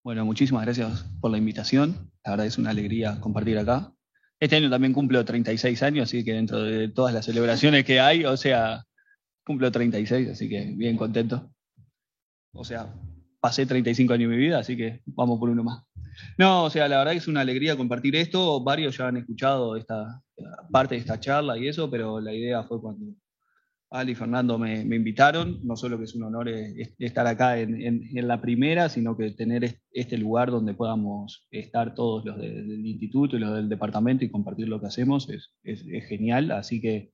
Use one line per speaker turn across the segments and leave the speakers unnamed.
Bueno, muchísimas gracias por la invitación. La verdad es una alegría compartir acá. Este año también cumplo 36 años, así que dentro de todas las celebraciones que hay, o sea, cumplo 36, así que bien contento. O sea, pasé 35 años de mi vida, así que vamos por uno más. No, o sea, la verdad que es una alegría compartir esto. Varios ya han escuchado esta parte de esta charla y eso, pero la idea fue cuando Ali y Fernando me invitaron, no solo que es un honor estar acá en la primera, sino que tener este lugar donde podamos estar todos los del instituto y los del departamento y compartir lo que hacemos es genial, así que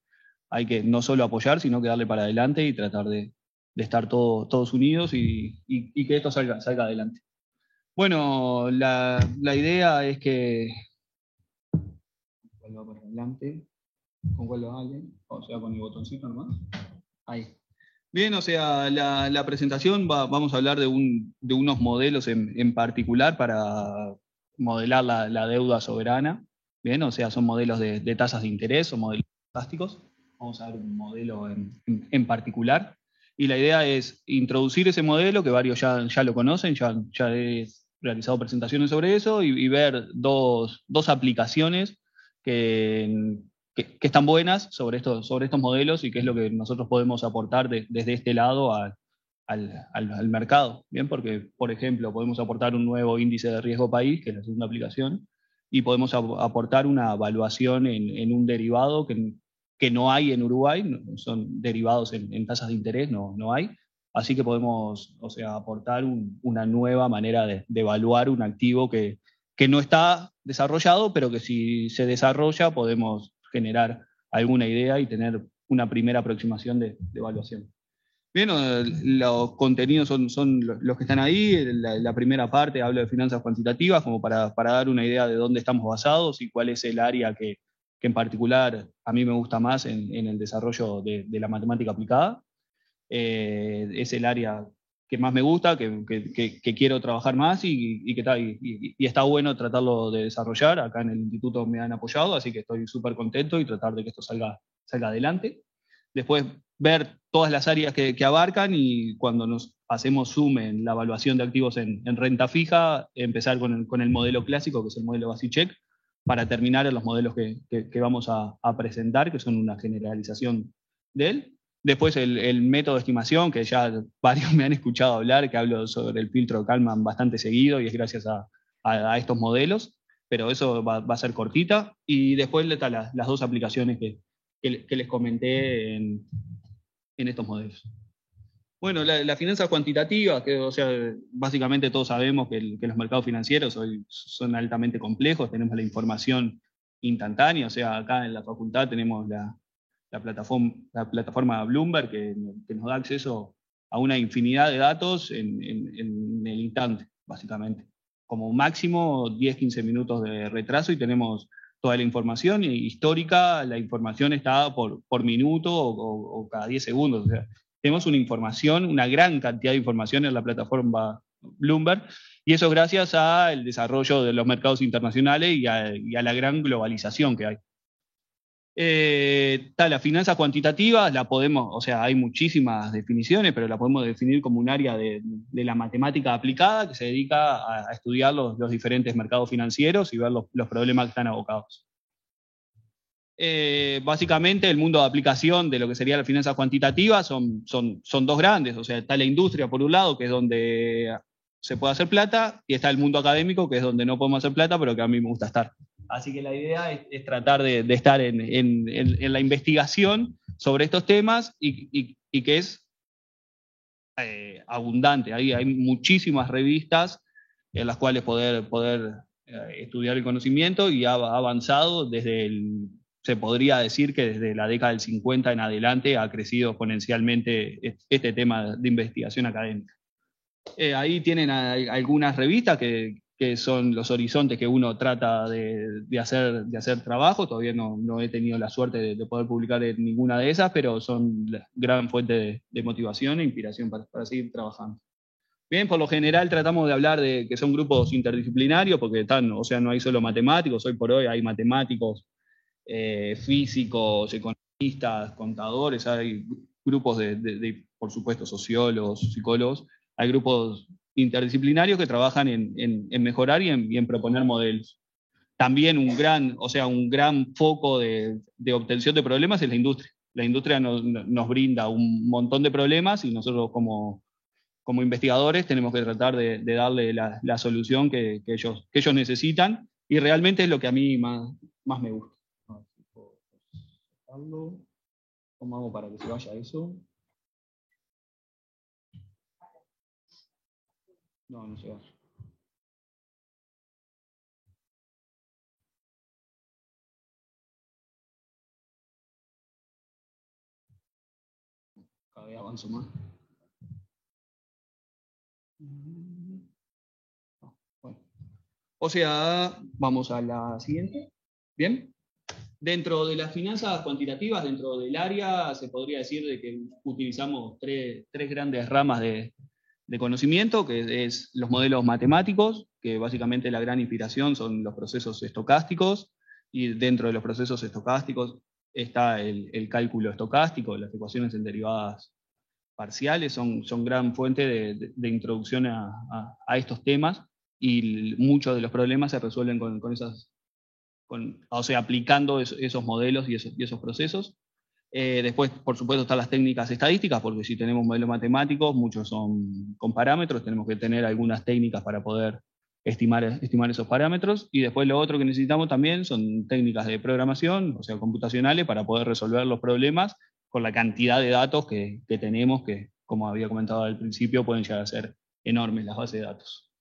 hay que no solo apoyar, sino que darle para adelante y tratar de estar todos unidos y que esto salga adelante. Bueno, la idea es que... ¿Cuál va para adelante? ¿Con cuál lo vale? O sea, con el botoncito nomás. Ahí. Bien, o sea, la presentación vamos a hablar de unos modelos en particular para modelar la deuda soberana. Bien, o sea, son modelos de tasas de interés o modelos fantásticos. Vamos a ver un modelo en particular. Y la idea es introducir ese modelo, que varios ya lo conocen, ya he realizado presentaciones sobre eso, y ver dos aplicaciones que, que están buenas sobre estos modelos y qué es lo que nosotros podemos aportar desde este lado al mercado. Bien, porque, por ejemplo, podemos aportar un nuevo índice de riesgo país, que es la segunda aplicación, y podemos aportar una evaluación en un derivado que no hay en Uruguay, son derivados en tasas de interés, no hay. Así que podemos, o sea, aportar una nueva manera de evaluar un activo que no está desarrollado, pero que si se desarrolla podemos generar alguna idea y tener una primera aproximación de evaluación. Bien, los contenidos son los que están ahí. La primera parte habla de finanzas cuantitativas, como para dar una idea de dónde estamos basados y cuál es el área que en particular a mí me gusta más en el desarrollo de la matemática aplicada. Es el área que más me gusta, que quiero trabajar más y está bueno tratarlo de desarrollar. Acá en el instituto me han apoyado, así que estoy súper contento y tratar de que esto salga adelante. Después ver todas las áreas que abarcan y cuando nos hacemos zoom en la evaluación de activos en renta fija, empezar con el modelo clásico, que es el modelo Basicheck, para terminar en los modelos que vamos a presentar, que son una generalización de él. Después el método de estimación, que ya varios me han escuchado hablar, que hablo sobre el filtro Kalman bastante seguido y es gracias a estos modelos, pero eso va a ser cortita. Y después están las dos aplicaciones que les comenté en estos modelos. Bueno, la finanza cuantitativa, que o sea, básicamente todos sabemos que los mercados financieros hoy son altamente complejos, tenemos la información instantánea, o sea, acá en la facultad tenemos la plataforma Bloomberg que nos da acceso a una infinidad de datos en el instante, básicamente. Como máximo 10-15 minutos de retraso y tenemos toda la información histórica, la información está por minuto o cada 10 segundos. O sea, tenemos una información, una gran cantidad de información en la plataforma Bloomberg, y eso es gracias al desarrollo de los mercados internacionales y a la gran globalización que hay. Las finanzas cuantitativas, la podemos, o sea, hay muchísimas definiciones, pero la podemos definir como un área de la matemática aplicada que se dedica a estudiar los diferentes mercados financieros y ver los problemas que están abocados. Básicamente el mundo de aplicación de lo que sería la finanza cuantitativa son dos grandes, o sea, está la industria por un lado, que es donde se puede hacer plata, y está el mundo académico, que es donde no podemos hacer plata, pero que a mí me gusta estar. Así que la idea es tratar de estar en la investigación sobre estos temas y que es abundante. Hay muchísimas revistas en las cuales poder estudiar el conocimiento y ha avanzado se podría decir que desde la década del 50 en adelante ha crecido exponencialmente este tema de investigación académica. Ahí tienen algunas revistas que son los horizontes que uno trata de hacer trabajo. Todavía no he tenido la suerte de poder publicar en ninguna de esas, pero son la gran fuente de motivación e inspiración para seguir trabajando. Bien, por lo general tratamos de hablar de que son grupos interdisciplinarios, porque están, o sea, no hay solo matemáticos, hoy por hoy hay matemáticos, físicos, economistas, contadores, hay grupos por supuesto, sociólogos, psicólogos, hay grupos interdisciplinarios que trabajan en mejorar y en proponer modelos. También un gran foco de obtención de problemas es la industria. La industria nos brinda un montón de problemas y nosotros como investigadores tenemos que tratar de darle la solución que ellos necesitan, y realmente es lo que a mí más me gusta. ¿Cómo hago para que se vaya eso? No se va. Cada vez avanzo más. Bueno. O sea, vamos a la siguiente. ¿Bien? Dentro de las finanzas cuantitativas, dentro del área, se podría decir de que utilizamos tres grandes ramas de conocimiento, que es los modelos matemáticos, que básicamente la gran inspiración son los procesos estocásticos, y dentro de los procesos estocásticos está el cálculo estocástico, las ecuaciones en derivadas parciales son gran fuente de introducción a estos temas, y muchos de los problemas se resuelven con esas, o sea, aplicando esos modelos y esos procesos. Después, por supuesto, están las técnicas estadísticas, porque si tenemos modelos matemáticos, muchos son con parámetros, tenemos que tener algunas técnicas para poder estimar esos parámetros. Y después lo otro que necesitamos también son técnicas de programación, o sea, computacionales, para poder resolver los problemas con la cantidad de datos que tenemos, que, como había comentado al principio, pueden llegar a ser enormes las bases de datos.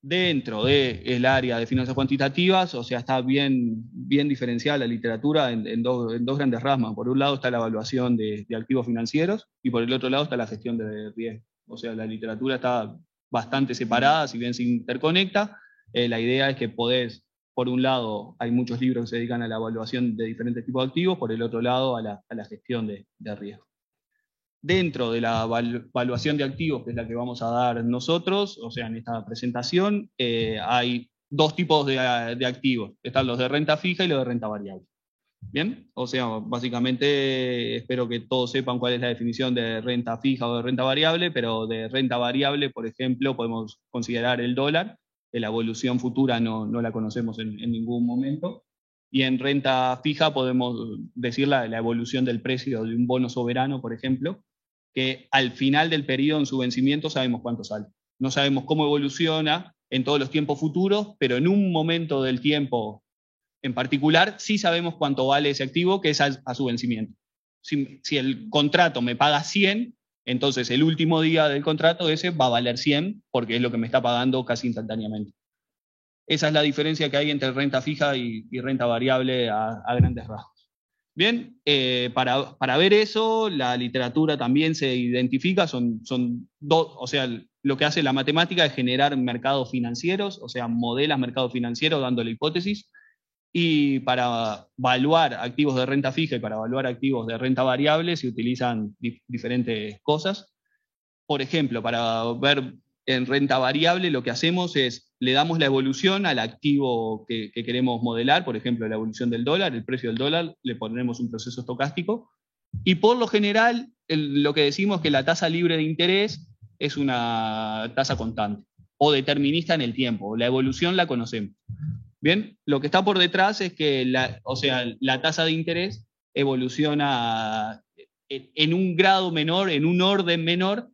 Dentro del área de finanzas cuantitativas, o sea, está bien diferenciada la literatura en dos grandes ramas. Por un lado está la evaluación de activos financieros, y por el otro lado está la gestión de riesgo. O sea, la literatura está bastante separada, si bien se interconecta. La idea es que por un lado, hay muchos libros que se dedican a la evaluación de diferentes tipos de activos, por el otro lado a la gestión de riesgo. Dentro de la evaluación de activos, que es la que vamos a dar nosotros, o sea, en esta presentación, hay dos tipos de activos. Están los de renta fija y los de renta variable. ¿Bien? O sea, básicamente espero que todos sepan cuál es la definición de renta fija o de renta variable, pero de renta variable, por ejemplo, podemos considerar el dólar, que la evolución futura no la conocemos en ningún momento. Y en renta fija podemos decir la evolución del precio de un bono soberano, por ejemplo, que al final del periodo en su vencimiento sabemos cuánto sale. No sabemos cómo evoluciona en todos los tiempos futuros, pero en un momento del tiempo en particular sí sabemos cuánto vale ese activo, que es a su vencimiento. Si el contrato me paga 100, entonces el último día del contrato ese va a valer 100, porque es lo que me está pagando casi instantáneamente. Esa es la diferencia que hay entre renta fija y renta variable a grandes rasgos. Bien, para ver eso, la literatura también se identifica, son dos, o sea, lo que hace la matemática es generar mercados financieros, o sea, modelas mercados financieros dándole hipótesis, y para evaluar activos de renta fija y para evaluar activos de renta variable se utilizan diferentes cosas. Por ejemplo, para ver en renta variable, lo que hacemos es, le damos la evolución al activo que queremos modelar, por ejemplo, la evolución del dólar, el precio del dólar, le ponemos un proceso estocástico, y por lo general lo que decimos es que la tasa libre de interés es una tasa constante, o determinista en el tiempo, la evolución la conocemos. Bien, lo que está por detrás es que la tasa de interés evoluciona en un grado menor, en un orden menor,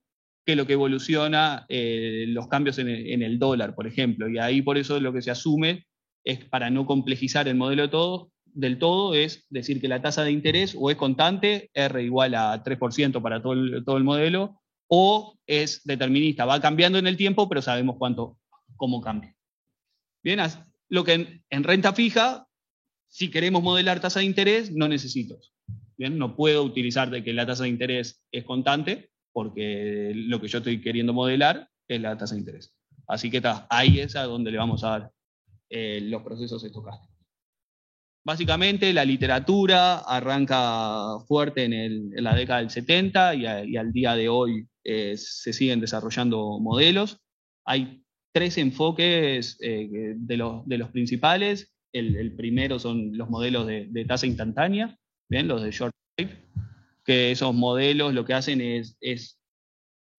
que lo que evoluciona los cambios en el dólar, por ejemplo. Y ahí por eso lo que se asume es, para no complejizar el modelo del todo, es decir que la tasa de interés o es constante, R igual a 3% para todo el modelo, o es determinista, va cambiando en el tiempo, pero sabemos cómo cambia. Bien, lo que en renta fija, si queremos modelar tasa de interés, no necesito. Bien, no puedo utilizar de que la tasa de interés es constante, porque lo que yo estoy queriendo modelar es la tasa de interés. Así que ahí es a donde le vamos a dar los procesos estocásticos. Básicamente la literatura arranca fuerte en la década del 70 y al día de hoy se siguen desarrollando modelos. Hay tres enfoques de los principales. El primero son los modelos de tasa instantánea, ¿bien? Los de short wave, que esos modelos lo que hacen es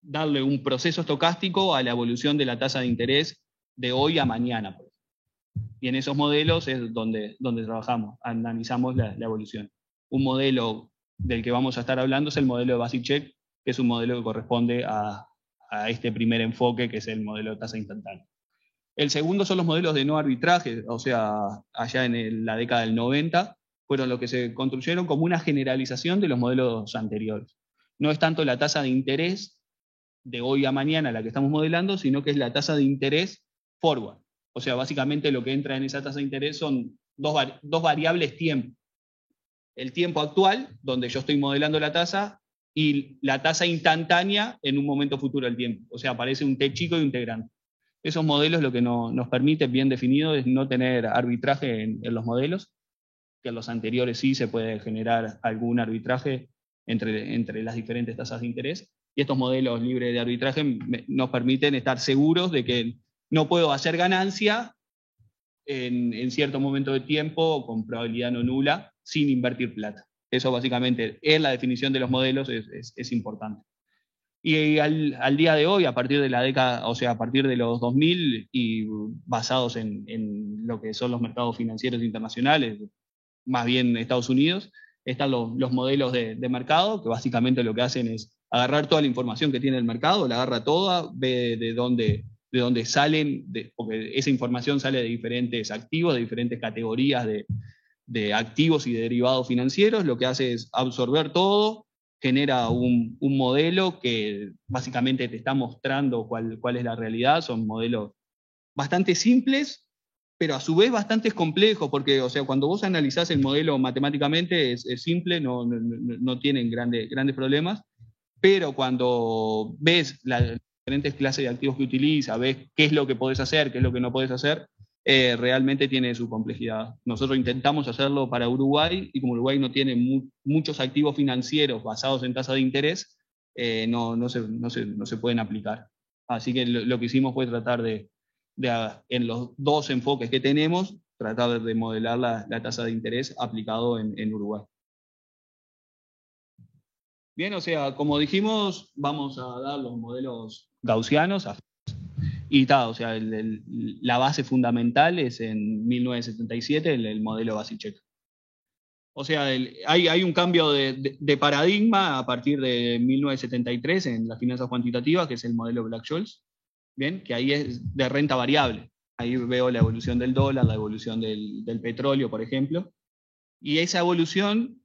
darle un proceso estocástico a la evolución de la tasa de interés de hoy a mañana. Y en esos modelos es donde trabajamos, analizamos la evolución. Un modelo del que vamos a estar hablando es el modelo de Basic Check, que es un modelo que corresponde a este primer enfoque, que es el modelo de tasa instantánea. El segundo son los modelos de no arbitraje, o sea, allá en la década del 90, fueron los que se construyeron como una generalización de los modelos anteriores. No es tanto la tasa de interés de hoy a mañana la que estamos modelando, sino que es la tasa de interés forward. O sea, básicamente lo que entra en esa tasa de interés son dos variables tiempo. El tiempo actual, donde yo estoy modelando la tasa, y la tasa instantánea en un momento futuro del tiempo. O sea, aparece un T chico y un T grande. Esos modelos lo que nos permite, bien definido, es no tener arbitraje en los modelos, que en los anteriores sí se puede generar algún arbitraje entre las diferentes tasas de interés, y estos modelos libres de arbitraje nos permiten estar seguros de que no puedo hacer ganancia en cierto momento de tiempo con probabilidad no nula sin invertir plata. Eso básicamente en la definición de los modelos es importante. Y al día de hoy, a partir de la década, o sea, a partir de los 2000 y basados en lo que son los mercados financieros internacionales, más bien Estados Unidos, están los modelos de mercado, que básicamente lo que hacen es agarrar toda la información que tiene el mercado, la agarra toda, ve de dónde salen, porque esa información sale de diferentes activos, de diferentes categorías de activos y de derivados financieros, lo que hace es absorber todo, genera un modelo que básicamente te está mostrando cuál es la realidad. Son modelos bastante simples, pero a su vez bastante complejos, porque, o sea, cuando vos analizás el modelo matemáticamente es simple, no tienen grandes problemas, pero cuando ves las diferentes clases de activos que utiliza, ves qué es lo que podés hacer, qué es lo que no podés hacer, realmente tiene su complejidad. Nosotros intentamos hacerlo para Uruguay, y como Uruguay no tiene muchos activos financieros basados en tasa de interés, no se pueden aplicar. Así que lo que hicimos fue tratar en los dos enfoques que tenemos, tratar de modelar la tasa de interés aplicado en Uruguay. Bien, o sea, como dijimos, vamos a dar los modelos gaussianos y o sea, la base fundamental es en 1977 el modelo Basic Check. O sea, hay un cambio de paradigma a partir de 1973 en las finanzas cuantitativas, que es el modelo Black-Scholes, bien, que ahí es de renta variable. Ahí veo la evolución del dólar, la evolución del petróleo, por ejemplo, y esa evolución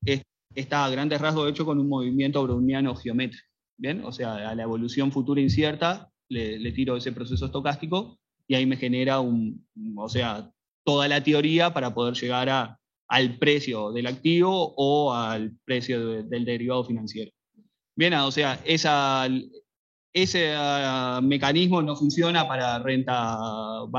está a grandes rasgos hecho con un movimiento browniano geométrico, bien, o sea, a la evolución futura incierta le tiro ese proceso estocástico y ahí me genera o sea, toda la teoría para poder llegar al precio del activo o al precio del derivado financiero. Bien, o sea, ese mecanismo no funciona para renta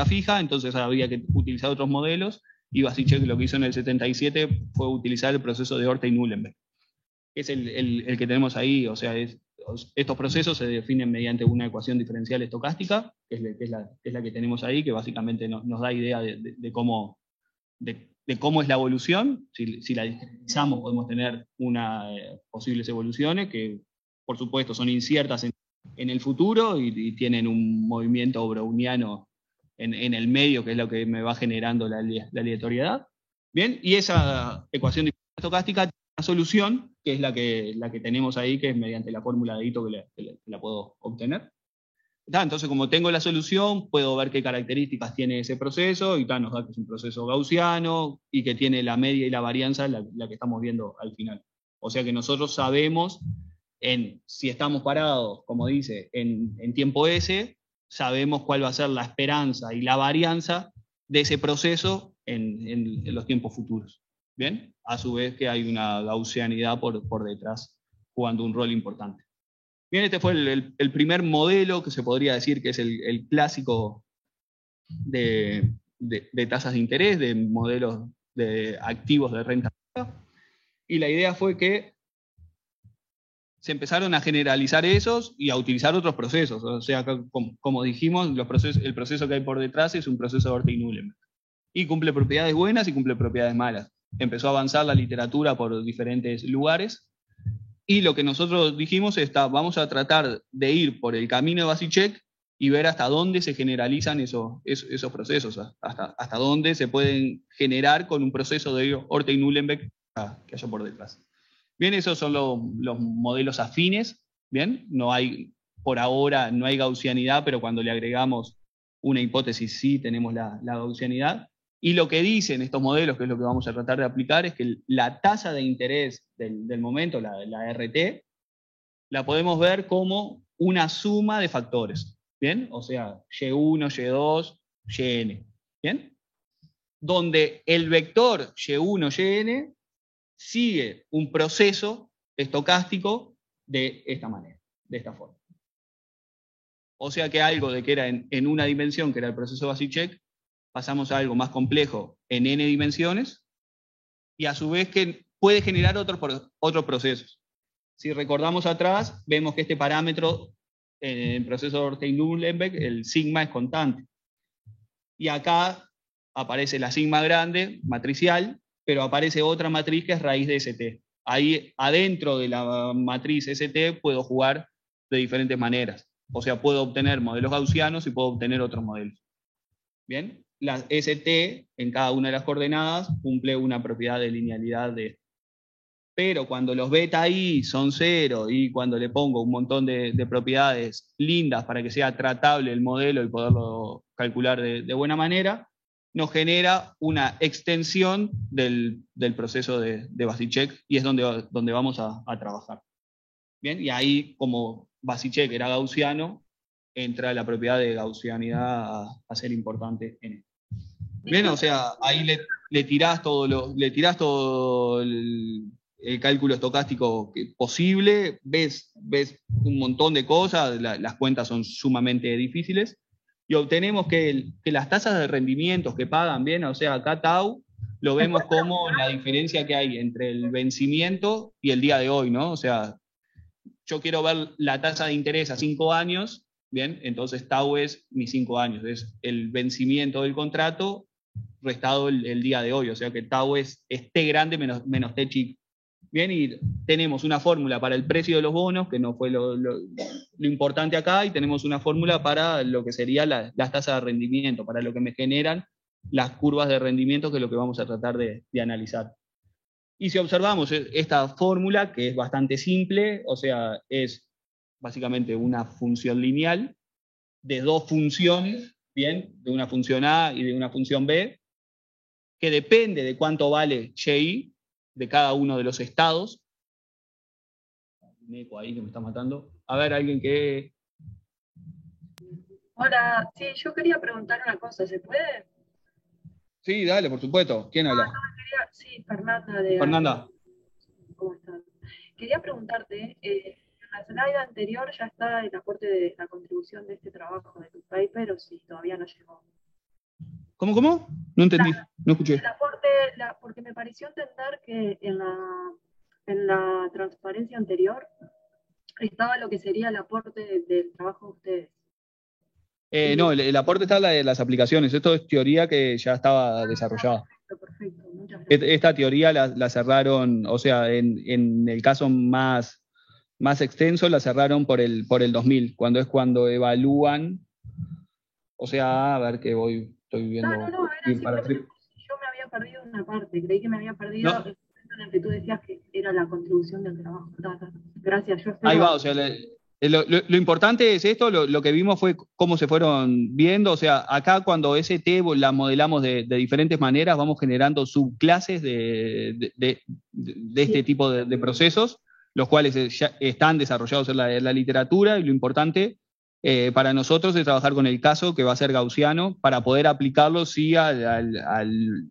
fija, entonces había que utilizar otros modelos, y Basic Check lo que hizo en el 77 fue utilizar el proceso de Orte-Nullenberg, que es el que tenemos ahí. O sea, estos procesos se definen mediante una ecuación diferencial estocástica, que es la que tenemos ahí, que básicamente nos da idea de cómo es la evolución. Si la discretizamos podemos tener posibles evoluciones que, por supuesto, son inciertas en el futuro y tienen un movimiento browniano en el medio, que es lo que me va generando la aleatoriedad. Bien, y esa ecuación estocástica tiene una solución, que es la que tenemos ahí, que es mediante la fórmula de Ito que la puedo obtener. Entonces, como tengo la solución, puedo ver qué características tiene ese proceso, y nos da que es un proceso gaussiano y que tiene la media y la varianza, la que estamos viendo al final. O sea que nosotros sabemos si estamos parados, como dice, en tiempo S, sabemos cuál va a ser la esperanza y la varianza de ese proceso en los tiempos futuros. ¿Bien? A su vez que hay una gaussianidad por detrás jugando un rol importante. Bien, este fue el primer modelo que se podría decir que es el clásico de tasas de interés, de modelos de activos de renta fija. Y la idea fue que se empezaron a generalizar esos y a utilizar otros procesos. O sea, como dijimos, el proceso que hay por detrás es un proceso de Orte-Nullenberg. Y cumple propiedades buenas y cumple propiedades malas. Empezó a avanzar la literatura por diferentes lugares Y lo que nosotros dijimos es, vamos a tratar de ir por el camino de Basicheck y ver hasta dónde se generalizan esos procesos, hasta dónde se pueden generar con un proceso de Orteig-Uhlenbeck que haya por detrás. Bien, esos son los modelos afines, bien, no hay, por ahora no hay gaussianidad, pero cuando le agregamos una hipótesis sí tenemos la gaussianidad. Y lo que dicen estos modelos, que es lo que vamos a tratar de aplicar, es que la tasa de interés del momento, la RT, la podemos ver como una suma de factores, ¿bien? O sea, Y1, Y2, Yn, ¿bien? Donde el vector Y1, Yn sigue un proceso estocástico de esta manera, de esta forma. O sea que algo de que era en una dimensión, que era el proceso Basicheck, pasamos a algo más complejo en n dimensiones, y a su vez que puede generar otros procesos. Si recordamos atrás, vemos que este parámetro en el proceso de Orteig-Uhlenbeck, el sigma es constante. Y acá aparece la sigma grande, matricial, pero aparece otra matriz que es raíz de ST. Ahí adentro de la matriz ST puedo jugar de diferentes maneras. O sea, puedo obtener modelos gaussianos y puedo obtener otros modelos. ¿Bien? La ST en cada una de las coordenadas cumple una propiedad de linealidad de... Pero cuando los beta i son 0 y cuando le pongo un montón de propiedades lindas para que sea tratable el modelo y poderlo calcular de buena manera, nos genera una extensión del proceso de Basicheck, y es donde vamos a trabajar. Bien, y ahí, como Basicheck era gaussiano, entra la propiedad de gaussianidad a ser importante en esto. Bien, o sea, ahí le tirás todo el cálculo estocástico posible, ves un montón de cosas, las cuentas son sumamente difíciles, y obtenemos que las tasas de rendimientos que pagan, bien, o sea, acá tau, lo vemos como la diferencia que hay entre el vencimiento y el día de hoy, ¿no? O sea, yo quiero ver la tasa de interés a 5 años, bien, entonces tau es mis 5 años, es el vencimiento del contrato restado el día de hoy, o sea que tau es T grande menos T chico. Bien, y tenemos una fórmula para el precio de los bonos, que no fue lo importante acá, y tenemos una fórmula para lo que sería las tasas de rendimiento, para lo que me generan las curvas de rendimiento, que es lo que vamos a tratar de analizar. Y si observamos esta fórmula, que es bastante simple, o sea, es básicamente una función lineal de dos funciones, bien, de una función A y de una función B, que depende de cuánto vale Y de cada uno de los estados. Un eco ahí que me está matando. A ver, alguien que...
Hola, sí, yo quería preguntar una cosa, ¿se puede?
Sí, dale, por supuesto. ¿Quién habla?
Sí, Fernanda de...
Fernanda.
¿Cómo estás? Quería preguntarte, en la slide anterior ya está el aporte de la contribución de este trabajo de tu paper, o si todavía no llegó.
¿Cómo? No entendí, no escuché.
El aporte, porque me pareció entender que en la transparencia anterior estaba lo que sería el aporte del trabajo de ustedes.
No, el aporte está en la de las aplicaciones. Esto es teoría que ya estaba desarrollada.
Perfecto, muchas gracias.
Esta teoría la cerraron, o sea, en el caso más extenso la cerraron por el 2000, cuando evalúan, o sea, a ver que estoy viendo.
No, era simplemente yo me había perdido una parte, creí que me había perdido el momento en el que tú decías que era la contribución del trabajo. Gracias, yo espero.
Ahí va, o sea, lo importante es esto, lo que vimos fue cómo se fueron viendo, o sea, acá cuando ST la modelamos de diferentes maneras, vamos generando subclases de este tipo de procesos, los cuales ya están desarrollados en la literatura, y lo importante para nosotros es trabajar con el caso que va a ser gaussiano para poder aplicarlo sí a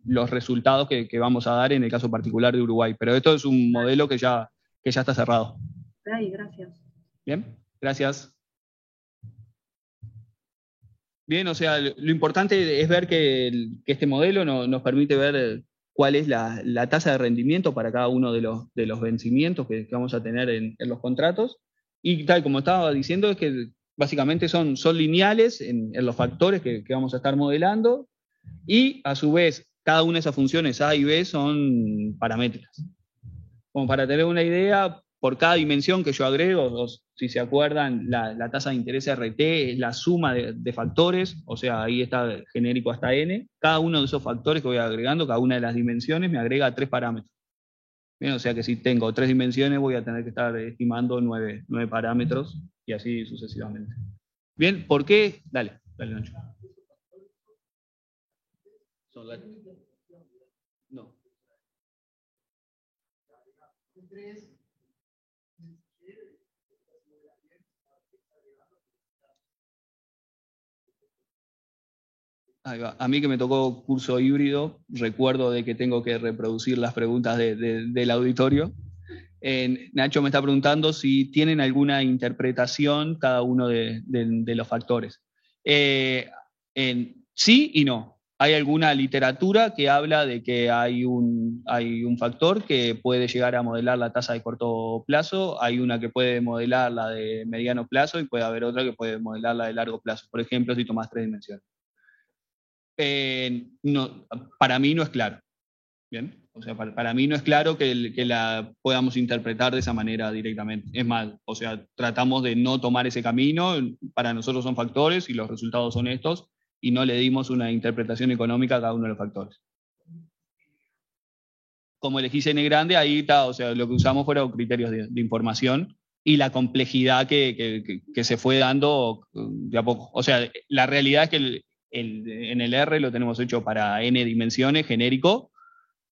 los resultados que vamos a dar en el caso particular de Uruguay. Pero esto es un modelo que ya está cerrado.
Ay, gracias.
Bien, gracias. Bien, o sea, lo importante es ver que este modelo nos permite ver cuál es la tasa de rendimiento para cada uno de los vencimientos que vamos a tener en los contratos. Y tal como estaba diciendo, es que básicamente son lineales en los factores que vamos a estar modelando, y a su vez cada una de esas funciones A y B son paramétricas. Como para tener una idea, por cada dimensión que yo agrego, o si se acuerdan, la tasa de interés RT es la suma de factores, o sea, ahí está genérico hasta n. Cada uno de esos factores que voy agregando, cada una de las dimensiones, me agrega 3 parámetros. Bien, o sea que si tengo 3 dimensiones, voy a tener que estar estimando 9 parámetros y así sucesivamente. Bien, ¿por qué? Dale, Nacho. No. Ahí va. A mí que me tocó curso híbrido, recuerdo de que tengo que reproducir las preguntas del auditorio. Nacho me está preguntando si tienen alguna interpretación cada uno de los factores. Sí y no. Hay alguna literatura que habla de que hay un factor que puede llegar a modelar la tasa de corto plazo, hay una que puede modelar la de mediano plazo y puede haber otra que puede modelar la de largo plazo. Por ejemplo, si tomas 3 dimensiones. No, para mí no es claro. Bien, o sea, para mí no es claro que la podamos interpretar de esa manera directamente. Es más, o sea, tratamos de no tomar ese camino, para nosotros son factores y los resultados son estos, y no le dimos una interpretación económica a cada uno de los factores. Como elegí N grande, ahí está, o sea, lo que usamos fueron criterios de información y la complejidad que se fue dando de a poco. O sea, la realidad es que en el R lo tenemos hecho para N dimensiones, genérico,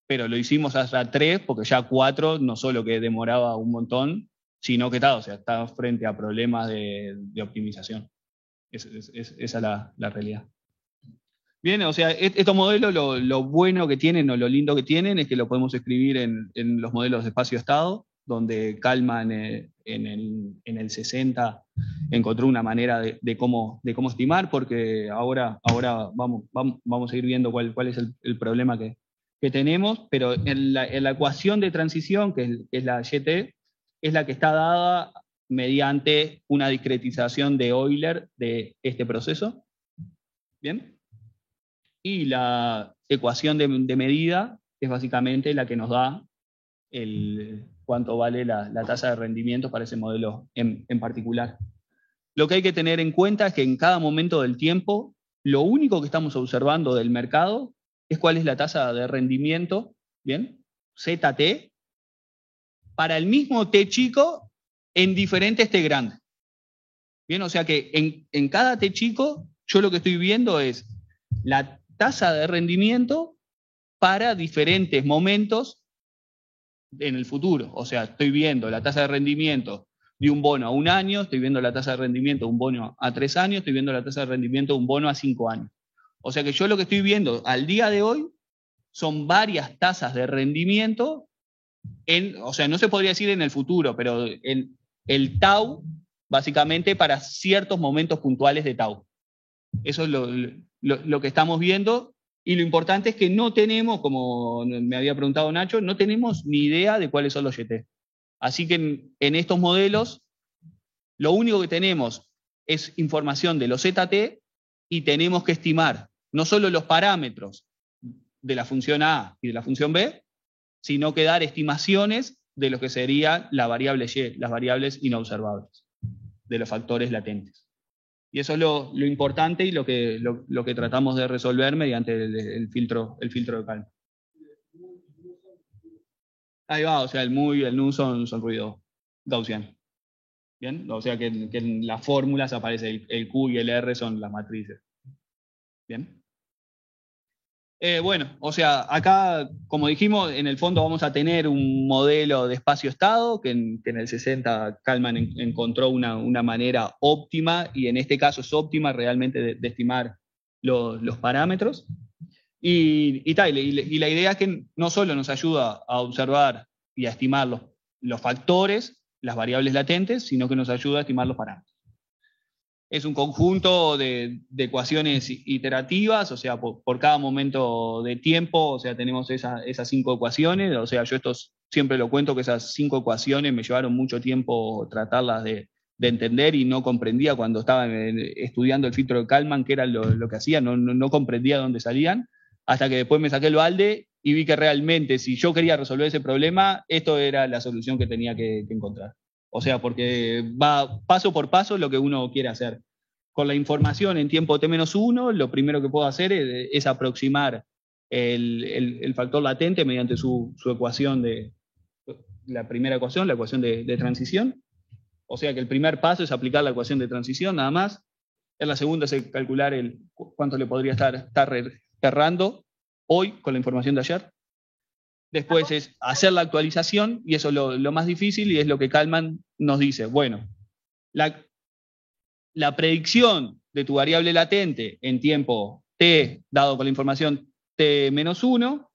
pero lo hicimos hasta 3, porque ya 4 no solo que demoraba un montón, sino que está, o sea, está frente a problemas de optimización. Esa es la realidad. Bien, o sea, estos modelos lo bueno que tienen o lo lindo que tienen es que lo podemos escribir en los modelos de espacio-estado, donde Kalman en el 60 encontró una manera de cómo estimar, porque ahora vamos a ir viendo cuál es el problema que tenemos, pero en la ecuación de transición, que es la YT, es la que está dada mediante una discretización de Euler de este proceso. ¿Bien? Y la ecuación de medida es básicamente la que nos da cuánto vale la tasa de rendimiento para ese modelo en particular. Lo que hay que tener en cuenta es que en cada momento del tiempo, lo único que estamos observando del mercado es cuál es la tasa de rendimiento, ¿bien? ZT, para el mismo T chico en diferentes T grandes. Bien, o sea que en cada T chico, yo lo que estoy viendo es la tasa de rendimiento para diferentes momentos en el futuro. O sea, estoy viendo la tasa de rendimiento de un bono a 1 año, estoy viendo la tasa de rendimiento de un bono a 3 años, estoy viendo la tasa de rendimiento de un bono a 5 años. O sea que yo lo que estoy viendo al día de hoy son varias tasas de rendimiento, o sea, no se podría decir en el futuro, pero en el tau, básicamente para ciertos momentos puntuales de tau. Eso es lo que estamos viendo, y lo importante es que no tenemos, como me había preguntado Nacho, no tenemos ni idea de cuáles son los YT. Así que en estos modelos, lo único que tenemos es información de los ZT y tenemos que estimar no solo los parámetros de la función A y de la función B, sino que dar estimaciones de lo que sería la variable Y, las variables inobservables, de los factores latentes. Y eso es lo importante y lo que tratamos de resolver mediante el filtro de Kalman. Ahí va, o sea, el mu y el nu son ruido gaussiano. ¿Bien? O sea que en las fórmulas aparece el Q y el R son las matrices. ¿Bien? Bueno, o sea, acá, como dijimos, en el fondo vamos a tener un modelo de espacio-estado que en el 60 Kalman encontró una manera óptima, y en este caso es óptima realmente de estimar los parámetros. Y la idea es que no solo nos ayuda a observar y a estimar los factores, las variables latentes, sino que nos ayuda a estimar los parámetros. Es un conjunto de ecuaciones iterativas, o sea, por cada momento de tiempo, o sea, tenemos esas 5 ecuaciones, o sea, yo siempre lo cuento que esas 5 ecuaciones me llevaron mucho tiempo tratarlas de entender, y no comprendía cuando estaba estudiando el filtro de Kalman qué era lo que hacía, no comprendía dónde salían, hasta que después me saqué el balde y vi que realmente si yo quería resolver ese problema, esto era la solución que tenía que encontrar. O sea, porque va paso por paso lo que uno quiere hacer. Con la información en tiempo t-1, lo primero que puedo hacer es aproximar el factor latente mediante su ecuación la primera ecuación, la ecuación de transición. O sea que el primer paso es aplicar la ecuación de transición, nada más. En la segunda es calcular cuánto le podría estar errando hoy con la información de ayer. Después es hacer la actualización, y eso es lo más difícil, y es lo que Kalman nos dice. Bueno, la predicción de tu variable latente en tiempo t, dado por la información t-1,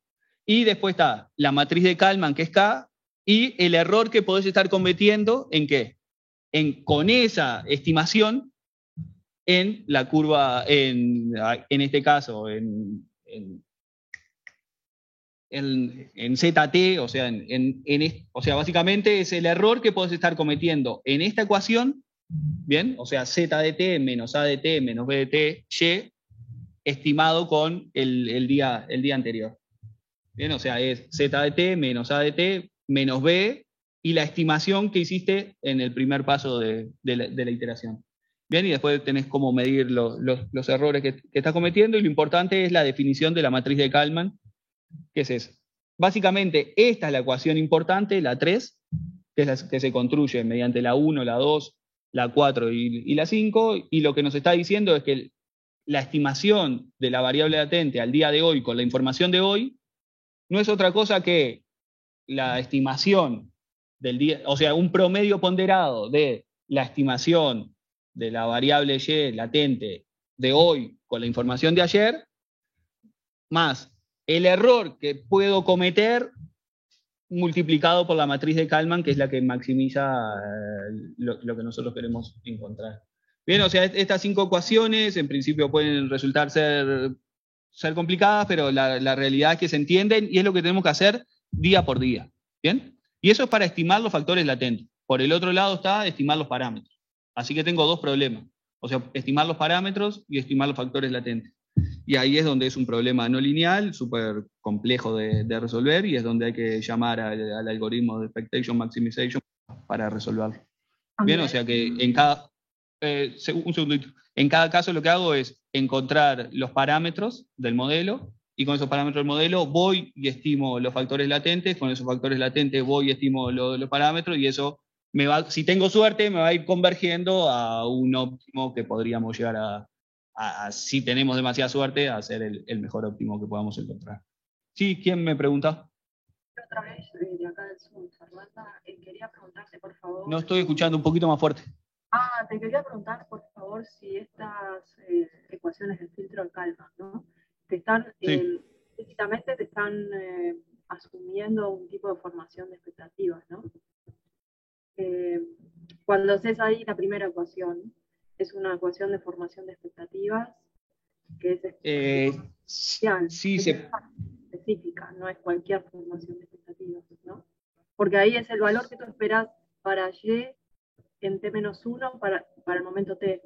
y después está la matriz de Kalman, que es K, y el error que podés estar cometiendo ¿en qué? Con esa estimación en la curva, en este caso, en ZT, o sea, básicamente es el error que podés estar cometiendo en esta ecuación, ¿bien? O sea, Z de t menos A de t menos B de t, Y, estimado con el día anterior. ¿Bien? O sea, es Z de t menos A de t menos B, y la estimación que hiciste en el primer paso de la iteración. Bien, y después tenés cómo medir los errores que estás cometiendo, y lo importante es la definición de la matriz de Kalman, que es eso. Básicamente, esta es la ecuación importante, la 3, que es la que se construye mediante la 1, la 2, la 4 y la 5, y lo que nos está diciendo es que la estimación de la variable latente al día de hoy con la información de hoy no es otra cosa que la estimación del día, o sea, un promedio ponderado de la estimación de la variable Y latente de hoy con la información de ayer, más el error que puedo cometer multiplicado por la matriz de Kalman, que es la que maximiza lo que nosotros queremos encontrar. Bien, o sea, estas 5 ecuaciones en principio pueden resultar ser complicadas, pero la realidad es que se entienden, y es lo que tenemos que hacer día por día. ¿Bien? Y eso es para estimar los factores latentes. Por el otro lado está estimar los parámetros. Así que tengo 2 problemas. O sea, estimar los parámetros y estimar los factores latentes. Y ahí es donde es un problema no lineal, súper complejo de resolver, y es donde hay que llamar al algoritmo de expectation maximization para resolverlo. Bien, o sea que en cada... un segundito. En cada caso lo que hago es encontrar los parámetros del modelo, y con esos parámetros del modelo voy y estimo los factores latentes, con esos factores latentes voy y estimo los parámetros, y eso si tengo suerte, me va a ir convergiendo a un óptimo que podríamos llegar si tenemos demasiada suerte, a ser el mejor óptimo que podamos encontrar. Sí, ¿quién me pregunta?
Otra vez, de acá del Zoom, Fernanda, quería preguntarte, por favor.
No estoy escuchando, un poquito más fuerte.
Te quería preguntar, por favor, si estas ecuaciones del filtro de Kalman, ¿no? Explícitamente te están asumiendo un tipo de formación de expectativas, ¿no? Cuando haces ahí la primera ecuación, es una ecuación de formación de expectativas que es específica, no es cualquier formación de expectativas, ¿no? Porque ahí es el valor que tú esperas para Y en t-1 para el momento t.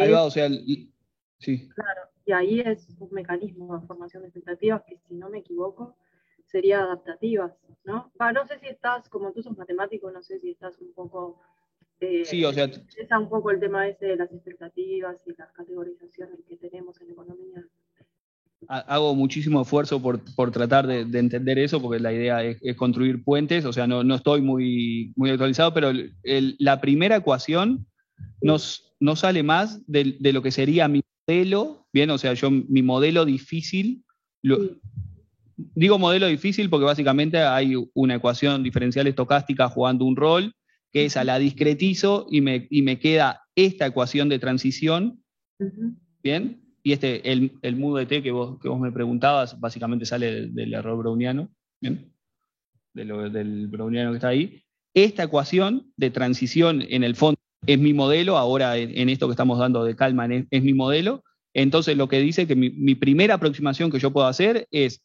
Ahí va, o sea, sí.
Claro, y ahí es un mecanismo de formación de expectativas que, si no me equivoco, sería adaptativas, ¿no? No sé si estás, como tú sos matemático, no sé si estás un poco...
sí, o sea...
interesa un poco el tema ese de las expectativas y las categorizaciones que tenemos en economía.
Hago muchísimo esfuerzo por tratar de entender eso, porque la idea es construir puentes, o sea, no estoy muy actualizado, pero la primera ecuación no sale más de lo que sería mi modelo, bien, o sea, mi modelo difícil, digo modelo difícil porque básicamente hay una ecuación diferencial estocástica jugando un rol, que esa la discretizo y me queda esta ecuación de transición, bien. Y el mu de t que vos me preguntabas, básicamente sale del error browniano, ¿bien? Del browniano que está ahí. Esta ecuación de transición, en el fondo, es mi modelo. Ahora, en esto que estamos dando de Kalman, es mi modelo. Entonces, lo que dice que mi primera aproximación que yo puedo hacer es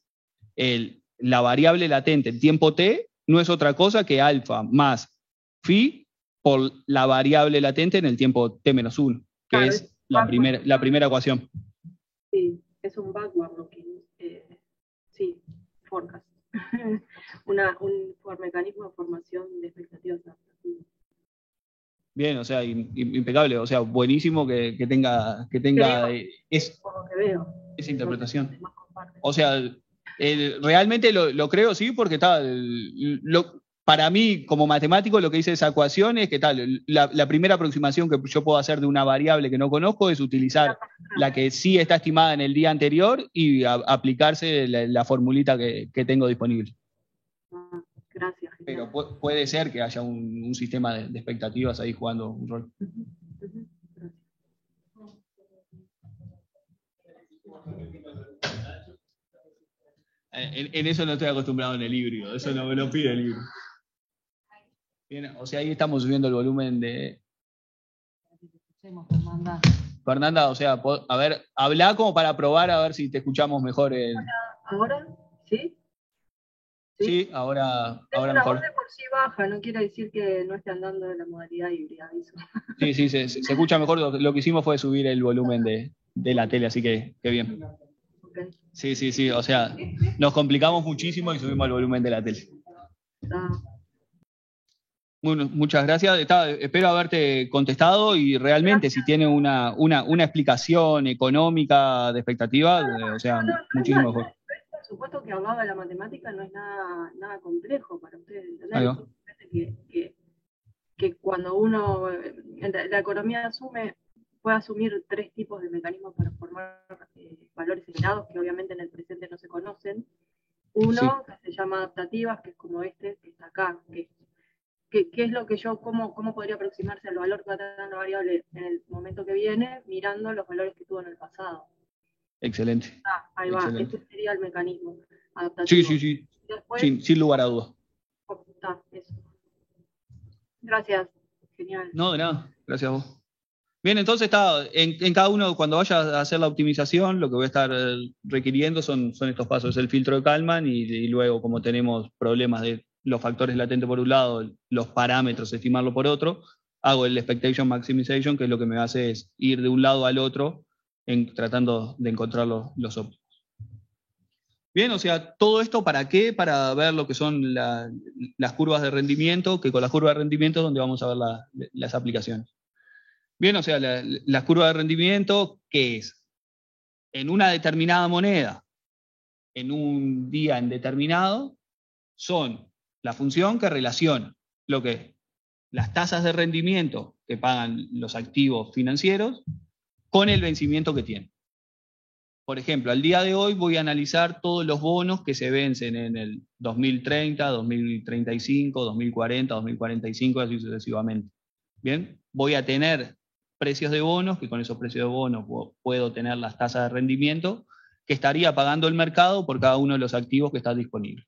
la variable latente en tiempo t no es otra cosa que alfa más phi por la variable latente en el tiempo t-1, que claro, es la primera ecuación.
Sí, es un backward looking. Sí. forecast, un mecanismo de formación de expectativas adaptativas.
Bien, o sea, impecable, o sea, buenísimo que tenga
Por lo que veo.
esa interpretación. O sea, realmente lo creo, sí, porque para mí, como matemático, lo que dice esa ecuación es que la primera aproximación que yo puedo hacer de una variable que no conozco es utilizar la que sí está estimada en el día anterior y aplicarse la formulita que tengo disponible.
Gracias.
Pero puede ser que haya un sistema de expectativas ahí jugando un rol. En eso no estoy acostumbrado en el híbrido, eso no me lo pide el libro. Bien, o sea, ahí estamos subiendo el volumen de... Fernanda, o sea, a ver, habla como para probar a ver si te escuchamos mejor.
¿Ahora? ¿Sí?
Sí, ahora
la
mejor.
voz de por sí baja, no quiere decir que no esté andando de la modalidad híbrida.
Sí, se escucha mejor. Lo que hicimos fue subir el volumen de la tele, así que bien.
Okay.
Sí, o sea, nos complicamos muchísimo y subimos el volumen de la tele. Bueno, muchas gracias. Espero haberte contestado y realmente si tiene una explicación económica de expectativa, o sea, muchísimo mejor.
Por supuesto que hablaba de la matemática no es nada complejo para ustedes
entender.
Que cuando uno, la economía puede asumir tres tipos de mecanismos para formar valores generados que obviamente en el presente no se conocen. Uno que se llama adaptativas, que es como este que está acá, ¿qué es lo que cómo podría aproximarse al valor que va a tener la variable en el momento que viene, mirando los valores que tuvo en el pasado?
Excelente.
Ahí va, este sería el mecanismo adaptativo.
Sí.
Después,
sin lugar a dudas.
Eso. Gracias, genial.
No, de nada, gracias a vos. Bien, entonces en cada uno, cuando vaya a hacer la optimización, lo que voy a estar requiriendo son estos pasos, el filtro de Kalman y luego, como tenemos problemas de los factores latentes por un lado, los parámetros, estimarlo por otro, hago el expectation maximization, que es lo que me hace es ir de un lado al otro tratando de encontrar los óptimos. Bien, o sea, ¿todo esto para qué? Para ver lo que son las curvas de rendimiento, que con las curvas de rendimiento es donde vamos a ver las aplicaciones. Bien, o sea, la curva de rendimiento, ¿qué es? En una determinada moneda, en un día indeterminado, son la función que relaciona lo que es las tasas de rendimiento que pagan los activos financieros con el vencimiento que tienen. Por ejemplo, al día de hoy voy a analizar todos los bonos que se vencen en el 2030, 2035, 2040, 2045, así sucesivamente. Bien, voy a tener precios de bonos, que con esos precios de bonos puedo tener las tasas de rendimiento que estaría pagando el mercado por cada uno de los activos que están disponibles.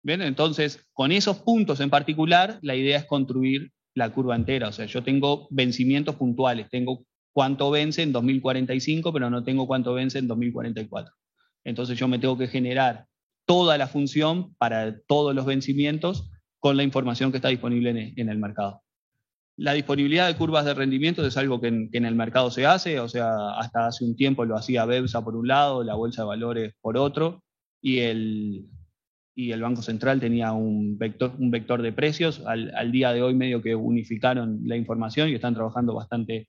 Bien, entonces, con esos puntos en particular, la idea es construir la curva entera. O sea, yo tengo vencimientos puntuales, tengo cuánto vence en 2045, pero no tengo cuánto vence en 2044. Entonces yo me tengo que generar toda la función para todos los vencimientos con la información que está disponible en el mercado. La disponibilidad de curvas de rendimiento es algo que en el mercado se hace, o sea, hasta hace un tiempo lo hacía BEPSA por un lado, la Bolsa de Valores por otro, y el Banco Central tenía un vector de precios. Al día de hoy medio que unificaron la información y están trabajando bastante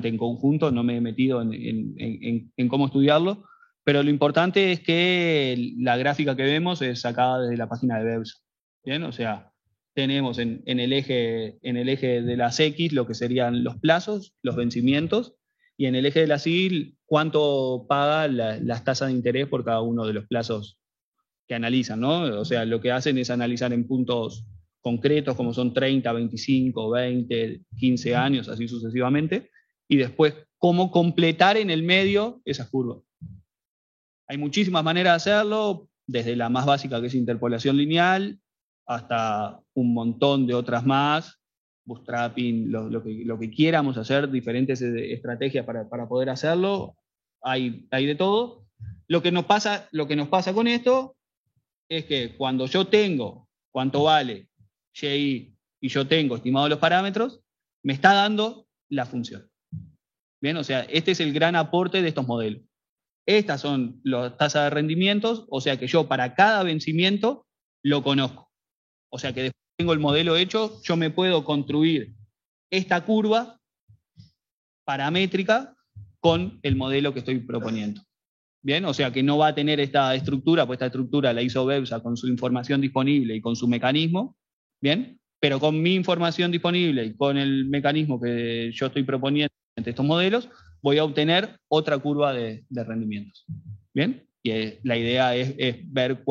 en conjunto. No me he metido en cómo estudiarlo, pero lo importante es que la gráfica que vemos es sacada desde la página de BEPSA. ¿Bien? O sea, tenemos en el eje de las X lo que serían los plazos, los vencimientos, y en el eje de las Y cuánto paga las tasas de interés por cada uno de los plazos que analizan, ¿no? O sea, lo que hacen es analizar en puntos concretos como son 30, 25, 20, 15 años, así sucesivamente, y después cómo completar en el medio esas curvas. Hay muchísimas maneras de hacerlo, desde la más básica que es interpolación lineal, hasta un montón de otras más, bootstrapping, lo que quieramos hacer, diferentes estrategias para poder hacerlo, hay de todo. Lo que nos pasa con esto es que cuando yo tengo cuánto vale YI y yo tengo estimados los parámetros, me está dando la función. Bien, o sea, este es el gran aporte de estos modelos. Estas son las tasas de rendimientos, o sea que yo para cada vencimiento lo conozco. O sea que después tengo el modelo hecho, yo me puedo construir esta curva paramétrica con el modelo que estoy proponiendo. Bien, o sea que no va a tener esta estructura, pues esta estructura la hizo BEPSA con su información disponible y con su mecanismo, bien, pero con mi información disponible y con el mecanismo que yo estoy proponiendo entre estos modelos, voy a obtener otra curva de rendimientos. Bien, y la idea es ver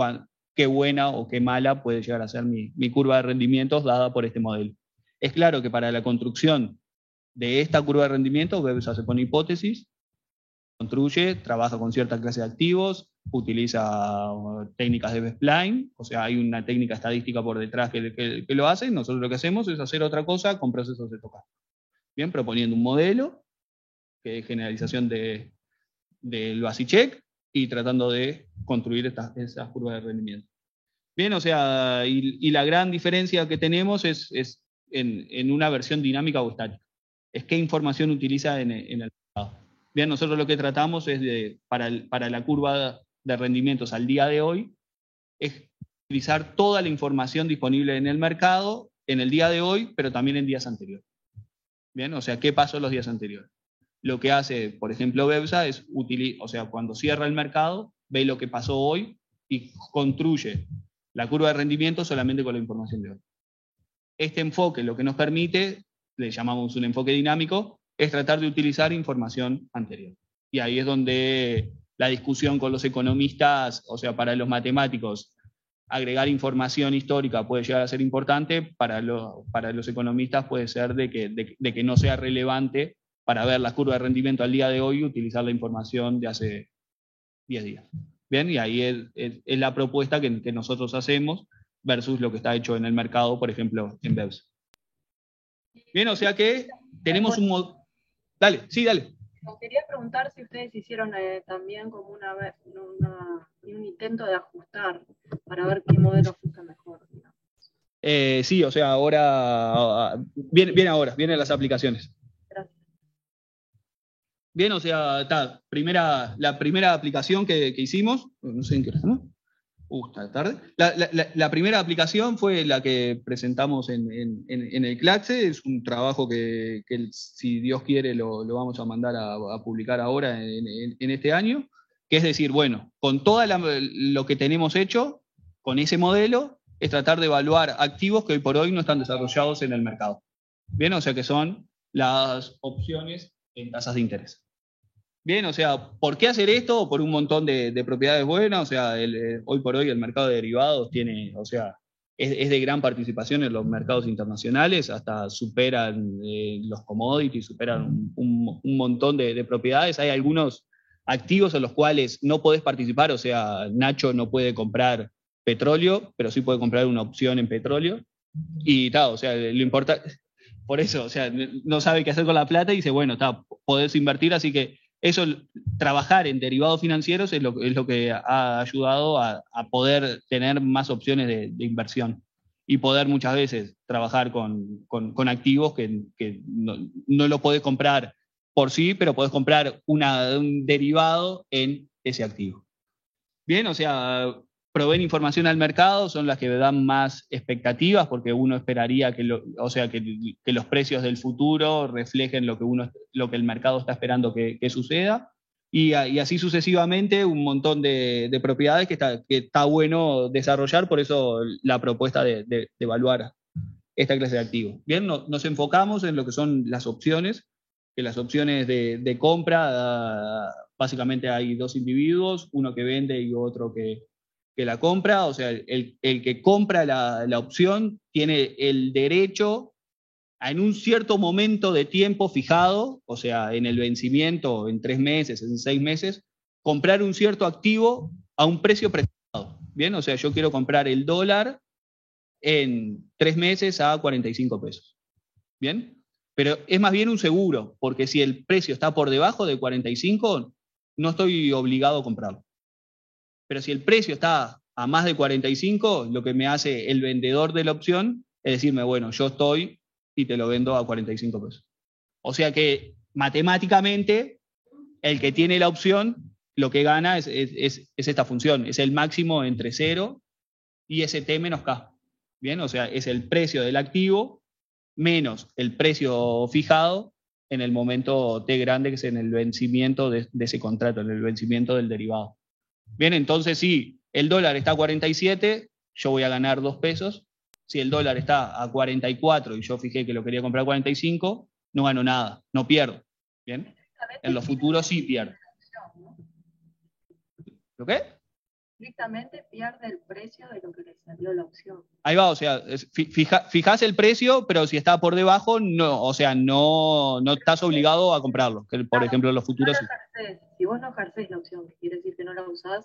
qué buena o qué mala puede llegar a ser mi curva de rendimientos dada por este modelo. Es claro que para la construcción de esta curva de rendimientos, BEPSA se pone hipótesis, construye, trabaja con cierta clase de activos, utiliza técnicas de B-spline, o sea, hay una técnica estadística por detrás que lo hace, nosotros lo que hacemos es hacer otra cosa con procesos de tocado. Bien, proponiendo un modelo, que es generalización del Basicheck, y tratando de construir esas curvas de rendimiento. Bien, o sea, y la gran diferencia que tenemos es en una versión dinámica o estática. Es qué información utiliza en el mercado. Bien, nosotros lo que tratamos es para la curva de rendimientos al día de hoy, es utilizar toda la información disponible en el mercado en el día de hoy, pero también en días anteriores. Bien, o sea, ¿qué pasó los días anteriores? Lo que hace, por ejemplo, BEPSA es, o sea, cuando cierra el mercado, ve lo que pasó hoy y construye la curva de rendimiento solamente con la información de hoy. Este enfoque lo que nos permite, le llamamos un enfoque dinámico, es tratar de utilizar información anterior. Y ahí es donde la discusión con los economistas, o sea, para los matemáticos, agregar información histórica puede llegar a ser importante, para los economistas puede ser de que no sea relevante para ver la curva de rendimiento al día de hoy, utilizar la información de hace 10 días. Bien, y ahí es la propuesta que nosotros hacemos versus lo que está hecho en el mercado, por ejemplo, en BEPSA. Bien, o sea que tenemos un modo. Dale, sí, dale.
Nos quería preguntar si ustedes hicieron también como un intento de ajustar para ver qué modelo ajusta mejor.
Sí, o sea, ahora vienen las aplicaciones.
Gracias.
Bien, o sea, la primera aplicación que hicimos, no sé en qué hora estamos. Está tarde. La primera aplicación fue la que presentamos en el CLACSE, es un trabajo que si Dios quiere lo vamos a mandar a publicar ahora en este año, que es decir, bueno, con todo lo que tenemos hecho, con ese modelo, es tratar de evaluar activos que hoy por hoy no están desarrollados en el mercado. Bien, o sea que son las opciones en tasas de interés. Bien, o sea, ¿por qué hacer esto? Por un montón de propiedades buenas, o sea, hoy por hoy el mercado de derivados tiene, o sea, es de gran participación en los mercados internacionales, hasta superan los commodities, superan un montón de propiedades. Hay algunos activos en los cuales no podés participar, o sea, Nacho no puede comprar petróleo, pero sí puede comprar una opción en petróleo. Y tal, o sea, lo importante, por eso, o sea, no sabe qué hacer con la plata y dice, bueno, podés invertir, así que eso, trabajar en derivados financieros es lo que ha ayudado a poder tener más opciones de inversión y poder muchas veces trabajar con activos que no lo podés comprar por sí, pero podés comprar un derivado en ese activo. Bien, o sea, proveen información al mercado, son las que dan más expectativas, porque uno esperaría que los precios del futuro reflejen lo que el mercado está esperando que suceda, y así sucesivamente un montón de propiedades que está bueno desarrollar, por eso la propuesta de evaluar esta clase de activos. Bien, nos enfocamos en lo que son las opciones, que las opciones de compra, básicamente hay dos individuos, uno que vende y otro que la compra, o sea, el que compra la opción tiene el derecho a, en un cierto momento de tiempo fijado, o sea, en el vencimiento, en 3 meses, en 6 meses, comprar un cierto activo a un precio prestado. Bien, o sea, yo quiero comprar el dólar en 3 meses a 45 pesos. Bien, pero es más bien un seguro, porque si el precio está por debajo de 45, no estoy obligado a comprarlo. Pero si el precio está a más de 45, lo que me hace el vendedor de la opción es decirme, bueno, yo estoy y te lo vendo a 45 pesos. O sea que matemáticamente, el que tiene la opción lo que gana es esta función, es el máximo entre 0 y ST menos K. Bien, o sea, es el precio del activo menos el precio fijado en el momento T grande, que es en el vencimiento de ese contrato, en el vencimiento del derivado. Bien, entonces si el dólar está a 47, yo voy a ganar 2 pesos. Si el dólar está a 44 y yo fijé que lo quería comprar a 45, no gano nada, no pierdo. Bien, en los futuros sí pierdo. ¿Lo qué?
Estrictamente pierde el precio de lo que le salió la opción.
Ahí va, o sea, fijás el precio, pero si está por debajo, no, o sea, no estás obligado a comprarlo. Que, por ejemplo, en los futuros sí.
Si vos no ejercés la opción, que quiere decir que no la usás,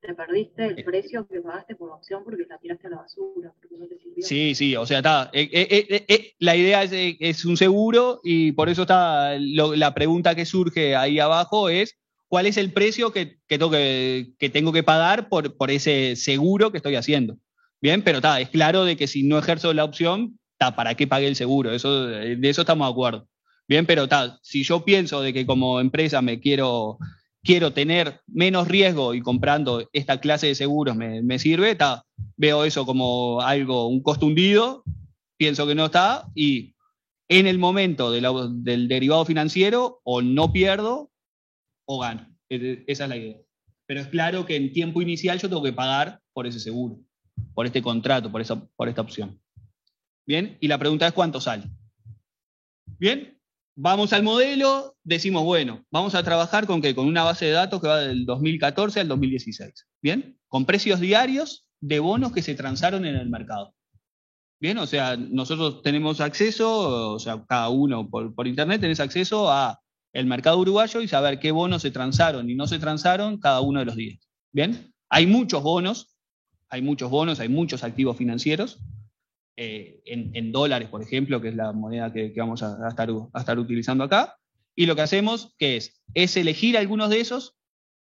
te perdiste el precio que pagaste por la opción porque la tiraste a la basura, porque no te sirvió.
Sí, o sea, está. La idea es un seguro y por eso está la pregunta que surge ahí abajo es ¿cuál es el precio que tengo que pagar por ese seguro que estoy haciendo? Bien, pero está, es claro de que si no ejerzo la opción, ¿para qué pagué el seguro? De eso estamos de acuerdo. Bien, pero si yo pienso de que como empresa quiero tener menos riesgo y comprando esta clase de seguros me sirve, veo eso como algo, un costo hundido, pienso que no está, y en el momento del derivado financiero o no pierdo o gano. Esa es la idea. Pero es claro que en tiempo inicial yo tengo que pagar por ese seguro, por este contrato, por esta opción. Bien, y la pregunta es ¿cuánto sale? Bien, vamos al modelo, decimos, bueno, vamos a trabajar con una base de datos que va del 2014 al 2016. Bien, con precios diarios de bonos que se transaron en el mercado. Bien, o sea, nosotros tenemos acceso, o sea, cada uno por internet tenés acceso a el mercado uruguayo y saber qué bonos se transaron y no se transaron cada uno de los días. Bien, hay muchos bonos, hay muchos activos financieros, en dólares, por ejemplo, que es la moneda que vamos a estar utilizando acá. Y lo que hacemos es elegir algunos de esos.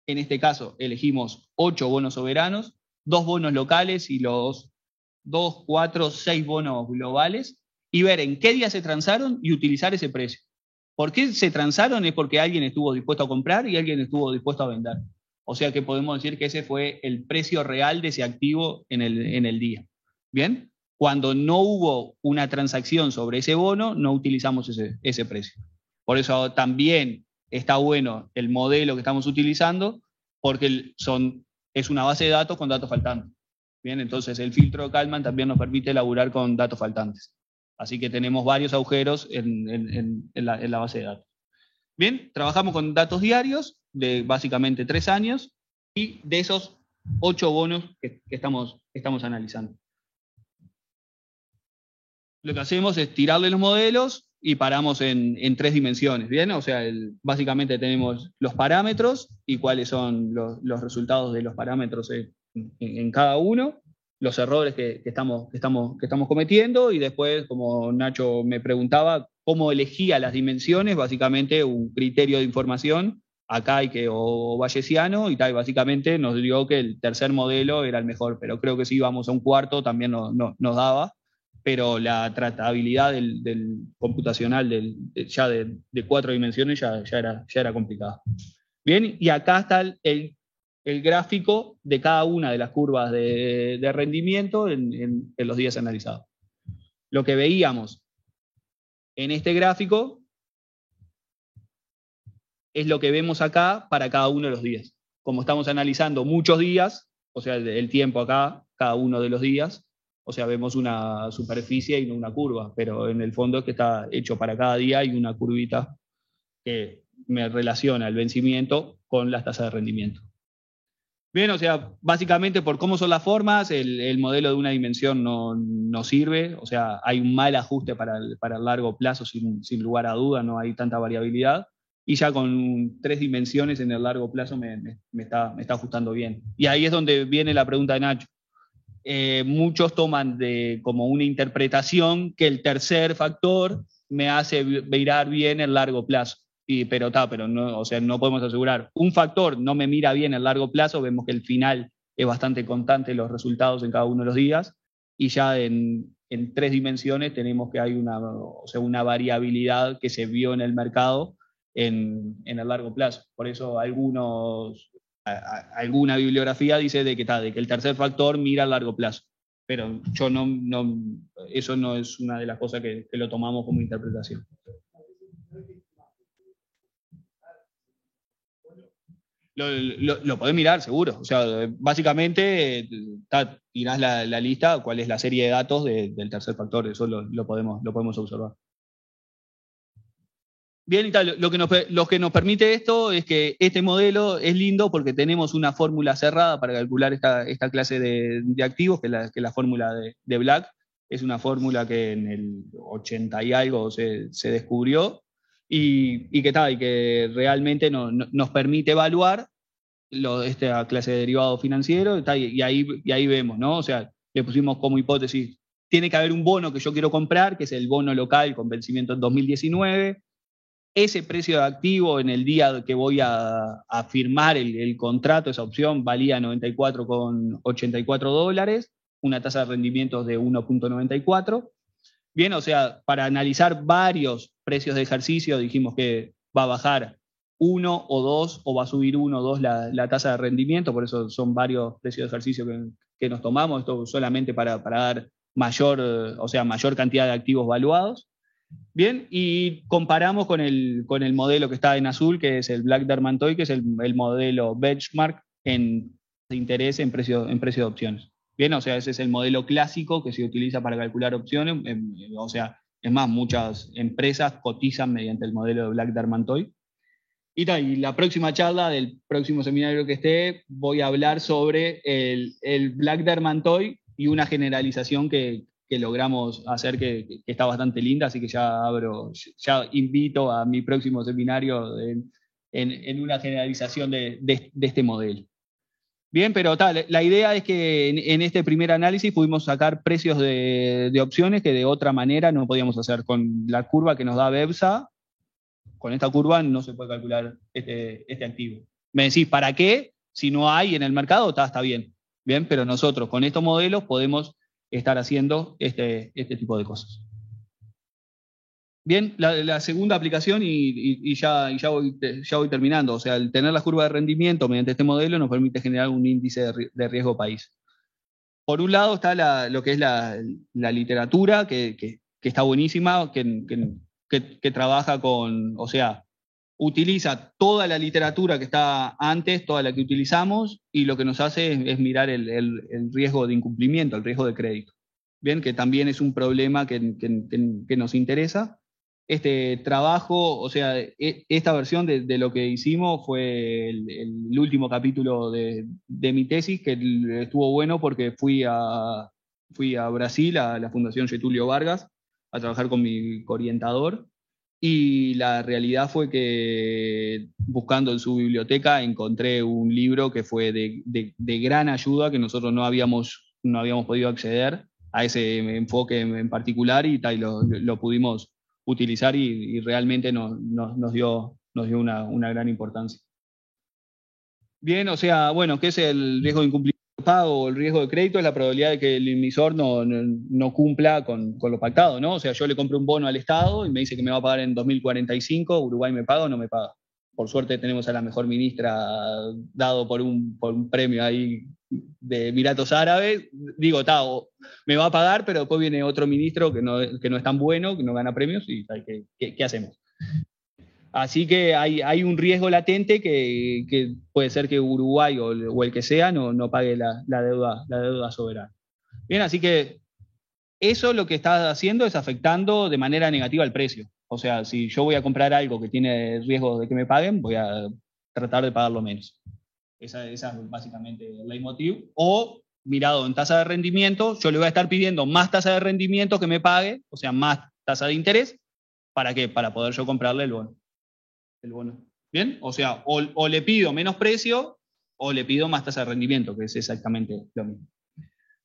En este caso, elegimos 8 bonos soberanos, 2 bonos locales y los 2, 4, 6 bonos globales, y ver en qué día se transaron y utilizar ese precio. ¿Por qué se transaron? Es porque alguien estuvo dispuesto a comprar y alguien estuvo dispuesto a vender. O sea que podemos decir que ese fue el precio real de ese activo en el día. ¿Bien? Cuando no hubo una transacción sobre ese bono, no utilizamos ese precio. Por eso también está bueno el modelo que estamos utilizando, porque es una base de datos con datos faltantes. Bien, entonces el filtro de Kalman también nos permite elaborar con datos faltantes. Así que tenemos varios agujeros en la base de datos. Bien, trabajamos con datos diarios de básicamente 3 años y de esos 8 bonos que estamos analizando. Lo que hacemos es tirarle los modelos y paramos en 3 dimensiones, ¿bien? O sea, básicamente tenemos los parámetros y cuáles son los resultados de los parámetros en cada uno, los errores que estamos cometiendo y después, como Nacho me preguntaba, cómo elegía las dimensiones, básicamente un criterio de información, acá o bayesiano, y tal, básicamente nos dio que el tercer modelo era el mejor, pero creo que si íbamos a un cuarto también nos daba, pero la tratabilidad del computacional ya de 4 dimensiones ya era complicada. Bien, y acá está el gráfico de cada una de las curvas de rendimiento en los días analizados. Lo que veíamos en este gráfico es lo que vemos acá para cada uno de los días. Como estamos analizando muchos días, o sea, el tiempo acá, cada uno de los días, o sea, vemos una superficie y no una curva, pero en el fondo es que está hecho para cada día y una curvita que me relaciona el vencimiento con las tasas de rendimiento. Bien, o sea, básicamente por cómo son las formas, el modelo de una dimensión no sirve, o sea, hay un mal ajuste para el largo plazo sin lugar a duda, no hay tanta variabilidad, y ya con 3 dimensiones en el largo plazo me está ajustando bien. Y ahí es donde viene la pregunta de Nacho. Muchos toman como una interpretación que el tercer factor me hace mirar bien el largo plazo. Pero no, o sea, no podemos asegurar. Un factor no me mira bien el largo plazo, vemos que el final es bastante constante los resultados en cada uno de los días, y ya en 3 dimensiones tenemos que hay una variabilidad que se vio en el mercado en el largo plazo. Por eso alguna bibliografía dice de que el tercer factor mira a largo plazo. Pero yo eso no es una de las cosas que lo tomamos como interpretación. Lo podés mirar, seguro. O sea, básicamente tirás la lista, cuál es la serie de datos del tercer factor. Eso lo podemos observar. Bien, y tal, lo que nos permite esto es que este modelo es lindo porque tenemos una fórmula cerrada para calcular esta clase de activos, que es la fórmula de Black. Es una fórmula que en el 80 y algo se descubrió y que realmente nos permite evaluar esta clase de derivado financiero y ahí vemos, ¿no? O sea, le pusimos como hipótesis, tiene que haber un bono que yo quiero comprar, que es el bono local con vencimiento en 2019. Ese precio de activo en el día que voy a firmar el contrato, esa opción, valía $94,84, una tasa de rendimientos de 1.94. Bien, o sea, para analizar varios precios de ejercicio, dijimos que va a bajar 1 o 2, o va a subir 1 o 2 la tasa de rendimiento, por eso son varios precios de ejercicio que nos tomamos, esto solamente para dar mayor cantidad de activos valuados. Bien, y comparamos con el modelo que está en azul, que es el Black-Derman-Toy, que es el modelo benchmark de interés en precio de opciones. Bien, o sea, ese es el modelo clásico que se utiliza para calcular opciones. O sea, es más, muchas empresas cotizan mediante el modelo de Black-Derman-Toy. Y la próxima charla del próximo seminario que esté, voy a hablar sobre el Black-Derman-Toy y una generalización que logramos hacer que está bastante linda, así que ya invito a mi próximo seminario en una generalización de este modelo. Bien, pero la idea es que en este primer análisis pudimos sacar precios de opciones que de otra manera no podíamos hacer. Con la curva que nos da BEPSA, con esta curva no se puede calcular este activo. Me decís, ¿para qué? Si no hay en el mercado, está bien. Bien, pero nosotros con estos modelos podemos estar haciendo este tipo de cosas. Bien, la segunda aplicación, y ya voy terminando, o sea, el tener la curva de rendimiento mediante este modelo nos permite generar un índice de riesgo país. Por un lado está lo que es la literatura, que está buenísima, que trabaja o sea, utiliza toda la literatura que está antes, toda la que utilizamos, y lo que nos hace es mirar el riesgo de incumplimiento, el riesgo de crédito. Bien, que también es un problema que nos interesa. Este trabajo, o sea, esta versión de lo que hicimos fue el último capítulo de mi tesis, que estuvo bueno porque fui a Brasil, a la Fundación Getúlio Vargas, a trabajar con mi orientador. Y la realidad fue que buscando en su biblioteca encontré un libro que fue de gran ayuda, que nosotros no habíamos podido acceder a ese enfoque en particular y lo pudimos utilizar y realmente nos dio una gran importancia. Bien, o sea, bueno, ¿qué es el riesgo de incumplimiento de pago o el riesgo de crédito? Es la probabilidad de que el emisor no cumpla con lo pactado, ¿no? O sea, yo le compro un bono al Estado y me dice que me va a pagar en 2045, Uruguay me paga o no me paga. Por suerte tenemos a la mejor ministra dado por un premio ahí de Emiratos Árabes. Digo, me va a pagar, pero después viene otro ministro que no es tan bueno, que no gana premios y ¿qué hacemos? Así que hay un riesgo latente que puede ser que Uruguay o el que sea no pague la deuda soberana. Bien, así que eso lo que está haciendo es afectando de manera negativa el precio. O sea, si yo voy a comprar algo que tiene riesgo de que me paguen, voy a tratar de pagarlo menos. Esa es básicamente el leitmotiv. O, mirado en tasa de rendimiento, yo le voy a estar pidiendo más tasa de rendimiento que me pague, o sea, más tasa de interés. ¿Para qué? Para poder yo comprarle el bono. ¿Bien? O sea, o le pido menos precio o le pido más tasa de rendimiento, que es exactamente lo mismo.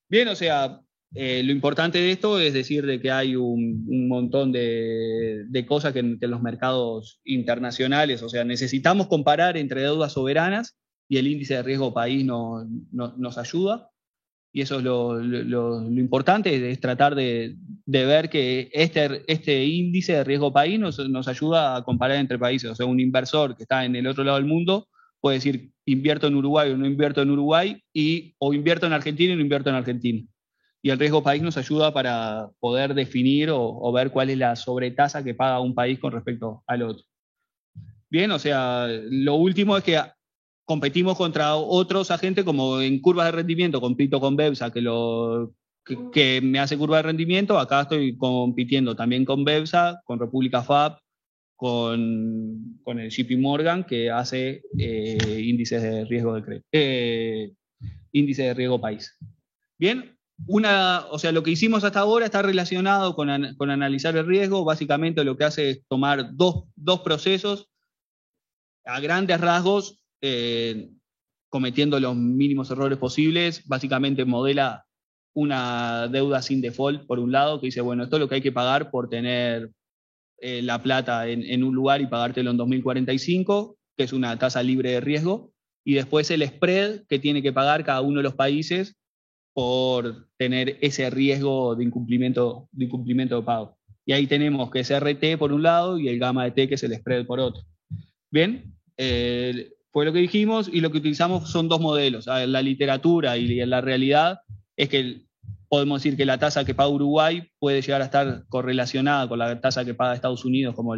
Bien, o sea, lo importante de esto es decir de que hay un montón de cosas que en los mercados internacionales, o sea, necesitamos comparar entre deudas soberanas y el índice de riesgo país nos ayuda. y eso es lo importante, es tratar de ver que este índice de riesgo país nos ayuda a comparar entre países. O sea, un inversor que está en el otro lado del mundo puede decir, invierto en Uruguay o no invierto en Uruguay, o invierto en Argentina y no invierto en Argentina. Y el riesgo país nos ayuda para poder definir o ver cuál es la sobretasa que paga un país con respecto al otro. Bien, o sea, lo último es que competimos contra otros agentes, como en curvas de rendimiento, compito con Bebsa, que me hace curva de rendimiento. Acá estoy compitiendo también con Bebsa, con República FAB, con el JP Morgan, que hace índices de riesgo de crédito, índice de riesgo país. Bien, o sea, lo que hicimos hasta ahora está relacionado con analizar el riesgo. Básicamente lo que hace es tomar dos procesos, a grandes rasgos, cometiendo los mínimos errores posibles. Básicamente modela una deuda sin default, por un lado, que dice, bueno, esto es lo que hay que pagar por tener la plata en un lugar y pagártelo en 2045, que es una tasa libre de riesgo, y después el spread que tiene que pagar cada uno de los países por tener ese riesgo de incumplimiento de pago. Y ahí tenemos que es RT por un lado y el gamma de T, que es el spread por otro. Bien, fue lo que dijimos, y lo que utilizamos son dos modelos. La literatura y la realidad es que podemos decir que la tasa que paga Uruguay puede llegar a estar correlacionada con la tasa que paga Estados Unidos como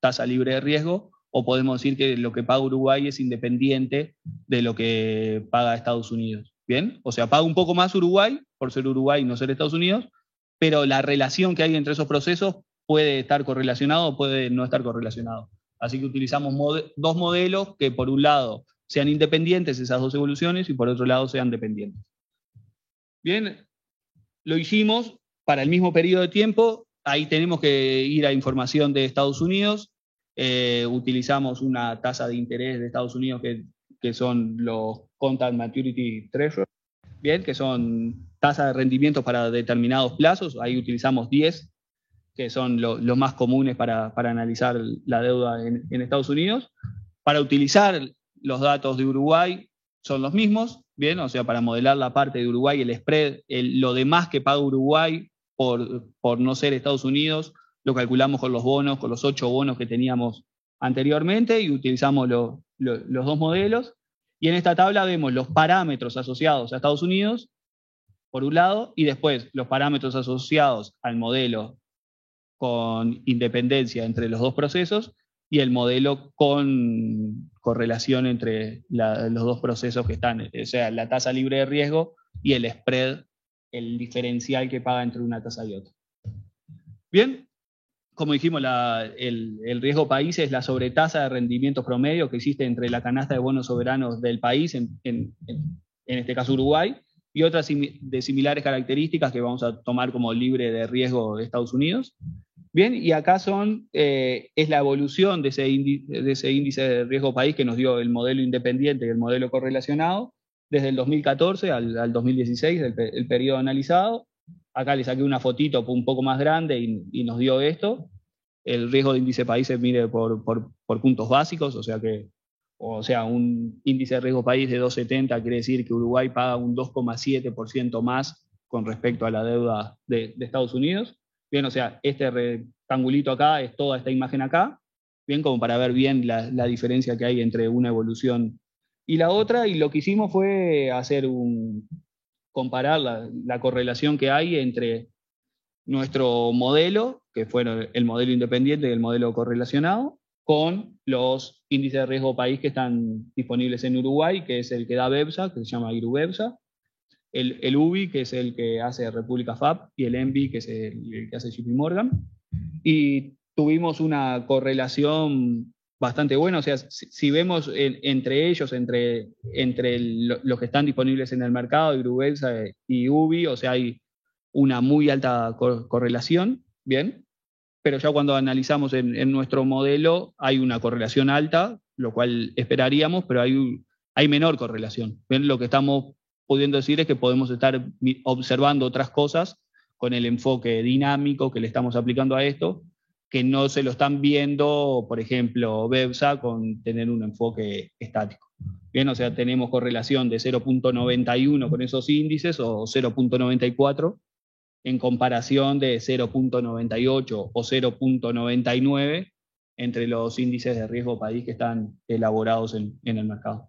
tasa libre de riesgo, o podemos decir que lo que paga Uruguay es independiente de lo que paga Estados Unidos. Bien, o sea, paga un poco más Uruguay, por ser Uruguay y no ser Estados Unidos, pero la relación que hay entre esos procesos puede estar correlacionado o puede no estar correlacionado. Así que utilizamos dos modelos que, por un lado, sean independientes esas dos evoluciones, y por otro lado sean dependientes. Bien, lo hicimos para el mismo periodo de tiempo. Ahí tenemos que ir a información de Estados Unidos. Utilizamos una tasa de interés de Estados Unidos que son los Contant Maturity Threshold, bien, que son tasas de rendimiento para determinados plazos. Ahí utilizamos 10, que son los más comunes para analizar la deuda en Estados Unidos. Para utilizar los datos de Uruguay son los mismos, bien, o sea, para modelar la parte de Uruguay, el spread, lo demás que paga Uruguay por no ser Estados Unidos, lo calculamos con los bonos, con los 8 bonos que teníamos anteriormente, y utilizamos los dos modelos. Y en esta tabla vemos los parámetros asociados a Estados Unidos, por un lado, y después los parámetros asociados al modelo con independencia entre los dos procesos, y el modelo con correlación entre los dos procesos que están, o sea, la tasa libre de riesgo y el spread, el diferencial que paga entre una tasa y otra. Bien, como dijimos, el riesgo país es la sobretasa de rendimientos promedio que existe entre la canasta de bonos soberanos del país, en este caso Uruguay, y otras de similares características que vamos a tomar como libre de riesgo de Estados Unidos. Bien, y acá es la evolución de ese índice de riesgo país que nos dio el modelo independiente y el modelo correlacionado desde el 2014 al 2016, el periodo analizado. Acá le saqué una fotito un poco más grande y nos dio esto. El riesgo de índice país se mide por puntos básicos, o sea, un índice de riesgo país de 270 quiere decir que Uruguay paga un 2,7% más con respecto a la deuda de Estados Unidos. Bien, o sea, este rectangulito acá es toda esta imagen acá, bien, como para ver bien la diferencia que hay entre una evolución y la otra. Y lo que hicimos fue comparar la correlación que hay entre nuestro modelo, que fue el modelo independiente y el modelo correlacionado, con los índices de riesgo país que están disponibles en Uruguay, que es el que da Bebsa, que se llama IRU-Bebsa, el UBI, que es el que hace República FAB, y el ENVI, que es el que hace JP Morgan. Y tuvimos una correlación bastante buena. O sea, si vemos entre ellos, entre los que están disponibles en el mercado, IRU-Bebsa y UBI, o sea, hay una muy alta correlación, bien, pero ya cuando analizamos en nuestro modelo hay una correlación alta, lo cual esperaríamos, pero hay menor correlación. Bien, lo que estamos pudiendo decir es que podemos estar observando otras cosas con el enfoque dinámico que le estamos aplicando a esto, que no se lo están viendo, por ejemplo, Bebsa, con tener un enfoque estático. Bien, o sea, tenemos correlación de 0,91 con esos índices o 0,94 en comparación de 0,98 o 0,99 entre los índices de riesgo país que están elaborados en el mercado.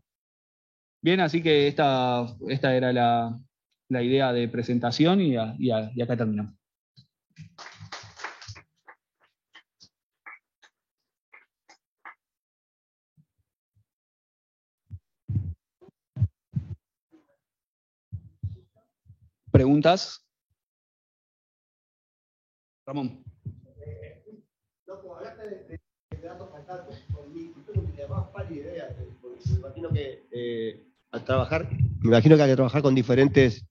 Bien, así que esta era la idea de presentación y acá terminamos. ¿Preguntas? Ramón.
No, como hablaste de datos faltantes, con mi más pálida idea, porque me imagino que al trabajar, que hay que trabajar con diferentes,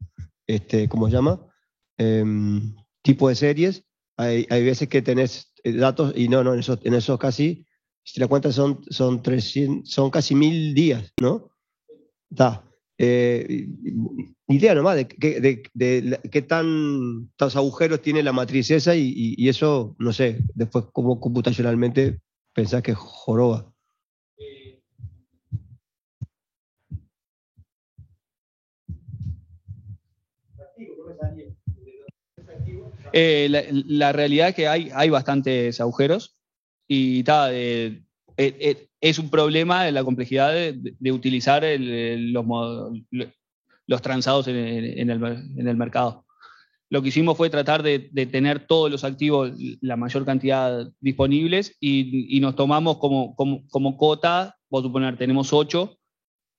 ¿cómo se llama? Tipos de series. Hay veces que tenés datos y no, en esos casi, si la cuenta son casi 1000 días, ¿no? Está. Idea nomás de qué tantos agujeros tiene la matriz esa y eso, no sé, después cómo computacionalmente pensás que joroba.
La realidad es que hay bastantes agujeros y es un problema de la complejidad de utilizar los transados en el mercado. Lo que hicimos fue tratar de tener todos los activos, la mayor cantidad disponibles, y nos tomamos como cota, vos suponer, tenemos 8,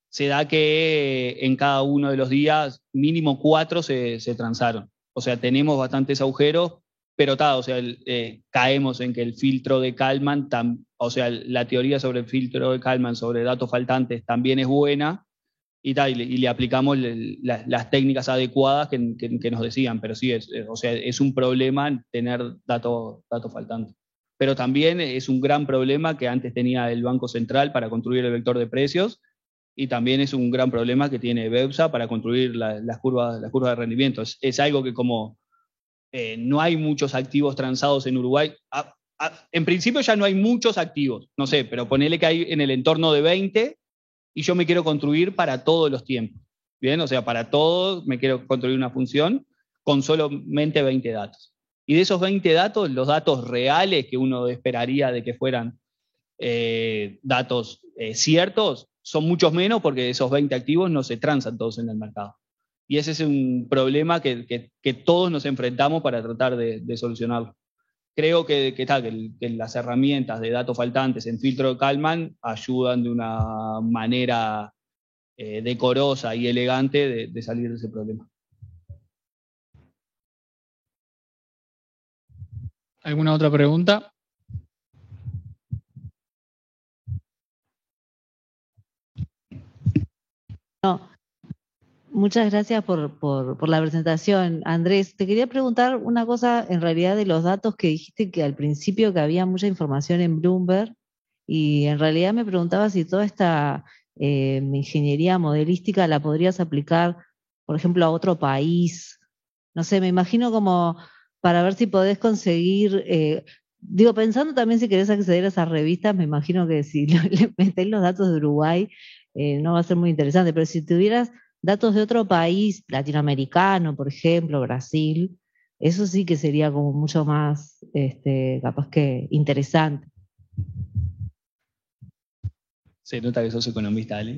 se da que en cada uno de los días mínimo 4 se transaron. O sea, tenemos bastantes agujeros, pero o sea, caemos en que el filtro de Kalman, o sea, la teoría sobre el filtro de Kalman sobre datos faltantes también es buena, y le aplicamos las técnicas adecuadas que nos decían, pero sí, o sea, es un problema tener datos faltantes. Pero también es un gran problema que antes tenía el Banco Central para construir el vector de precios, y también es un gran problema que tiene BEPSA para construir las curvas de rendimiento. Es algo que como no hay muchos activos transados en Uruguay, en principio ya no hay muchos activos, no sé, pero ponele que hay en el entorno de 20, y yo me quiero construir para todos los tiempos. Bien, o sea, para todos me quiero construir una función con solamente 20 datos. Y de esos 20 datos, los datos reales que uno esperaría de que fueran datos ciertos, son muchos menos porque esos 20 activos no se transan todos en el mercado. Y ese es un problema que todos nos enfrentamos para tratar de solucionarlo. Creo que las herramientas de datos faltantes en filtro de Kalman ayudan de una manera decorosa y elegante de salir de ese problema.
¿Alguna otra pregunta?
No. Muchas gracias por la presentación. Andrés, te quería preguntar una cosa en realidad de los datos que dijiste que al principio que había mucha información en Bloomberg, y en realidad me preguntaba si toda esta ingeniería modelística la podrías aplicar, por ejemplo, a otro país. No sé, me imagino como para ver si podés conseguir, pensando también si querés acceder a esas revistas, me imagino que si le metés los datos de Uruguay, no va a ser muy interesante, pero si tuvieras datos de otro país latinoamericano, por ejemplo, Brasil, eso sí que sería como mucho más, capaz que interesante.
Se nota que sos economista, Ale.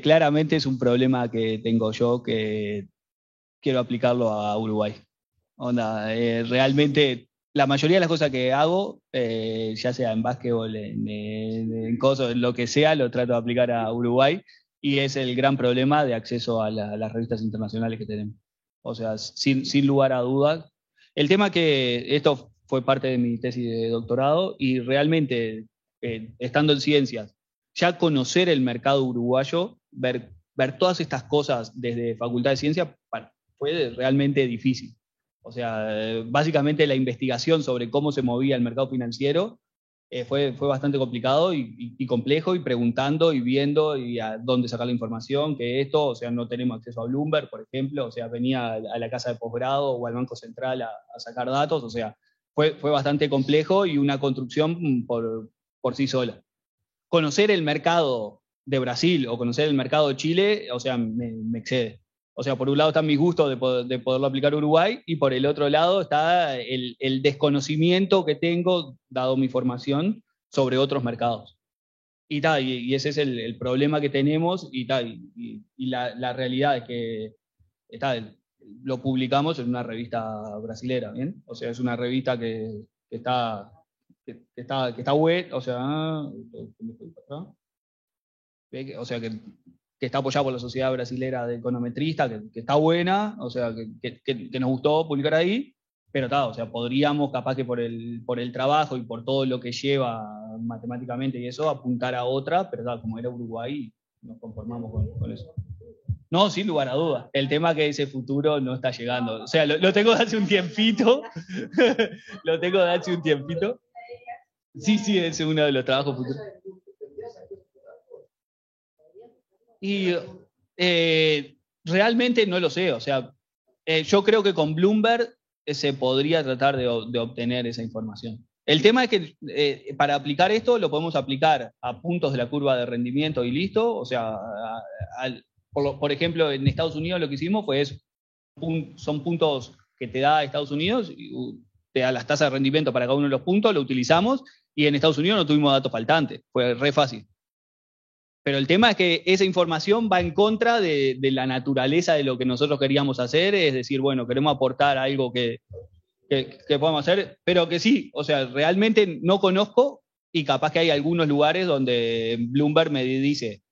Claramente es un problema que tengo yo que quiero aplicarlo a Uruguay. Realmente la mayoría de las cosas que hago, ya sea en básquetbol, en cosas, en lo que sea, lo trato de aplicar a Uruguay. Y es el gran problema de acceso a las revistas internacionales que tenemos. O sea, sin lugar a dudas. El tema que esto fue parte de mi tesis de doctorado y realmente, estando en ciencias, ya conocer el mercado uruguayo, ver todas estas cosas desde Facultad de Ciencias fue realmente difícil. O sea, básicamente la investigación sobre cómo se movía el mercado financiero fue bastante complicado y complejo, y preguntando y viendo y a dónde sacar la información, que esto, o sea, no tenemos acceso a Bloomberg, por ejemplo, o sea, venía a la casa de posgrado o al Banco Central a sacar datos, o sea, fue bastante complejo y una construcción por sí sola. Conocer el mercado de Brasil o conocer el mercado de Chile, o sea, me excede. O sea, por un lado están mis gustos de poderlo aplicar a Uruguay y por el otro lado está el desconocimiento que tengo, dado mi formación, sobre otros mercados. Y ese es el problema que tenemos y la realidad es que lo publicamos en una revista brasilera, ¿bien? O sea, es una revista que está web, o sea, que está apoyada por la Sociedad Brasilera de Econometristas, que está buena, o sea, que nos gustó publicar ahí, pero o sea, podríamos capaz que por el trabajo y por todo lo que lleva matemáticamente y eso, apuntar a otra, pero como era Uruguay, nos conformamos con eso. No, sin lugar a dudas. El tema es que ese futuro no está llegando. O sea, lo tengo de hace un tiempito. Lo tengo de hace un tiempito. Sí, ese es uno de los trabajos futuros. Y realmente no lo sé. O sea, yo creo que con Bloomberg se podría tratar de obtener esa información. El tema es que para aplicar esto lo podemos aplicar a puntos de la curva de rendimiento y listo. O sea, por ejemplo, en Estados Unidos lo que hicimos fue eso. Son puntos que te da Estados Unidos, y te da las tasas de rendimiento para cada uno de los puntos, lo utilizamos, y en Estados Unidos no tuvimos datos faltantes. Fue re fácil. Pero el tema es que esa información va en contra de la naturaleza de lo que nosotros queríamos hacer, es decir, bueno, queremos aportar algo que podamos hacer, pero que sí, o sea, realmente no conozco y capaz que hay algunos lugares donde Bloomberg me dice,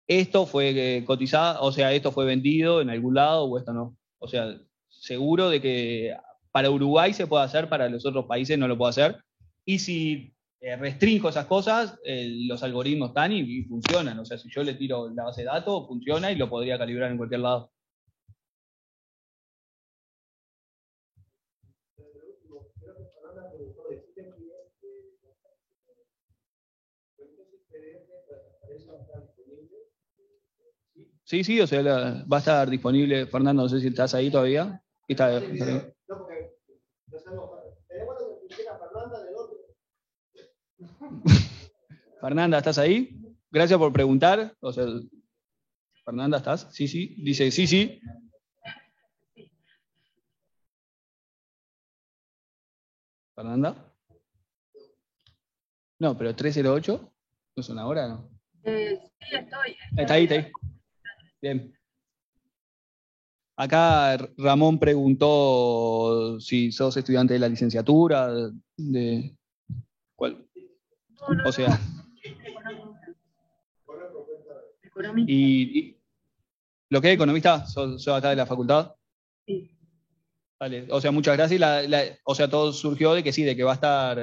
esto fue cotizado, o sea, esto fue vendido en algún lado o esto no. O sea, seguro de que para Uruguay se puede hacer, para los otros países no lo puedo hacer. Y si restringo esas cosas, los algoritmos están y funcionan. O sea, si yo le tiro la base de datos, funciona y lo podría calibrar en cualquier lado. Sí, o sea, va a estar disponible. Fernando, no sé si estás ahí todavía. Está bien. Fernanda, ¿estás ahí? Gracias por preguntar. O sea, Fernanda, ¿estás? Sí. Dice sí. ¿Fernanda? No, pero 308, ¿no es una hora, no?
Sí, estoy.
Está ahí. Bien. Acá Ramón preguntó si sos estudiante de la licenciatura, de ¿cuál?
No.
O sea.
Economista.
¿Y lo que es economista? ¿Sos acá de la facultad?
Sí.
Vale, o sea, muchas gracias. O sea, todo surgió de que sí, de que va a estar,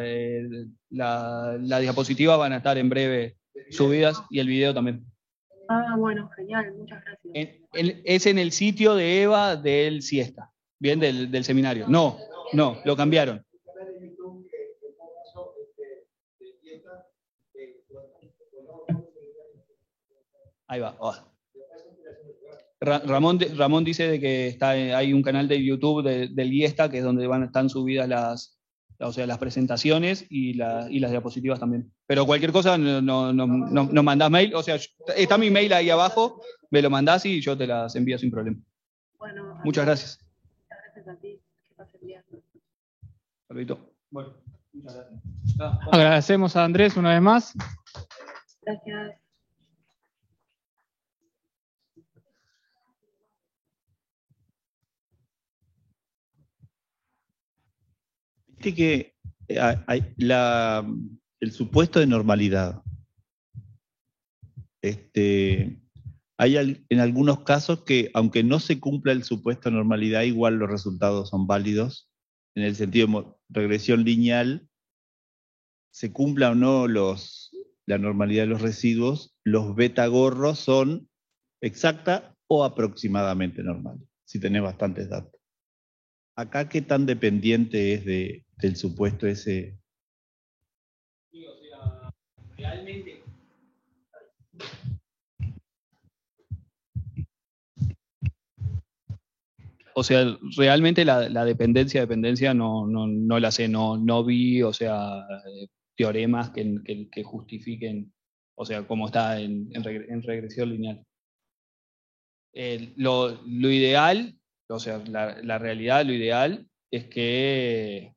las diapositivas van a estar en breve subidas y el video también.
Ah, bueno, genial, muchas gracias.
Es en el sitio de Eva del Siesta, bien, del seminario. No, lo cambiaron. Ahí va. Oh. Ramón dice de que hay un canal de YouTube del IESTA, que es donde están subidas las presentaciones y las diapositivas también. Pero cualquier cosa nos mandás mail, o sea, está mi mail ahí abajo, me lo mandás y yo te las envío sin problema.
Bueno,
muchas gracias.
Muchas gracias a ti, que pasen bien.
Perfecto. Bueno, muchas gracias.
Agradecemos a Andrés una vez más.
Gracias.
Viste que el supuesto de normalidad, hay en algunos casos que, aunque no se cumpla el supuesto de normalidad, igual los resultados son válidos, en el sentido de regresión lineal, se cumpla o no la normalidad de los residuos, los beta gorros son exacta o aproximadamente normales, si tenés bastantes datos. Acá, ¿qué tan dependiente es del supuesto ese?
Sí, o sea, realmente. O sea, realmente la dependencia no la sé, no vi, o sea, teoremas que justifiquen o sea, como está en regresión lineal. Lo ideal, o sea, la realidad, lo ideal es que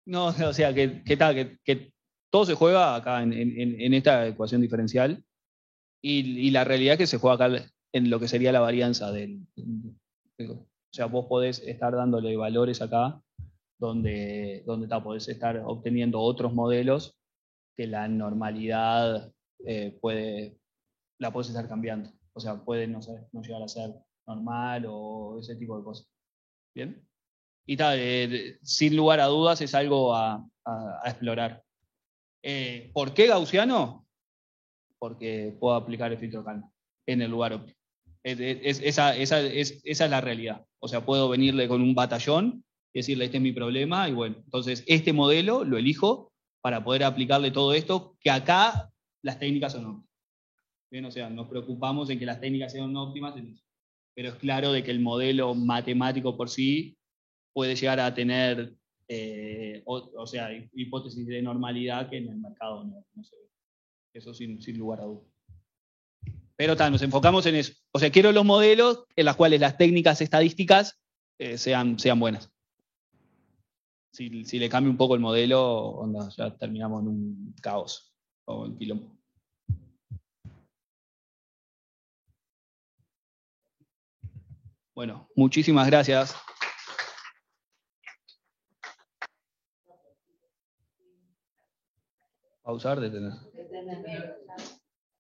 no, o sea, que todo se juega acá en esta ecuación diferencial y la realidad es que se juega acá en lo que sería la varianza o sea, vos podés estar dándole valores acá donde podés estar obteniendo otros modelos que la normalidad la podés estar cambiando. O sea, puede no llegar a ser normal o ese tipo de cosas. ¿Bien? Y tal, sin lugar a dudas es algo a explorar. ¿Por qué gaussiano? Porque puedo aplicar el filtro Kalman en el lugar óptimo. Esa es la realidad. O sea, puedo venirle con un batallón y decirle, este es mi problema, y bueno, entonces este modelo lo elijo para poder aplicarle todo esto, que acá las técnicas son óptimas. Bien, o sea, nos preocupamos en que las técnicas sean óptimas, pero es claro de que el modelo matemático por sí puede llegar a tener, o sea, hipótesis de normalidad que en el mercado no se ve. Eso sin lugar a dudas. Pero nos enfocamos en eso. O sea, quiero los modelos en los cuales las técnicas estadísticas sean buenas. Si le cambio un poco el modelo, ya terminamos en un caos o en quilombo. Bueno, muchísimas gracias. Pausar, detener.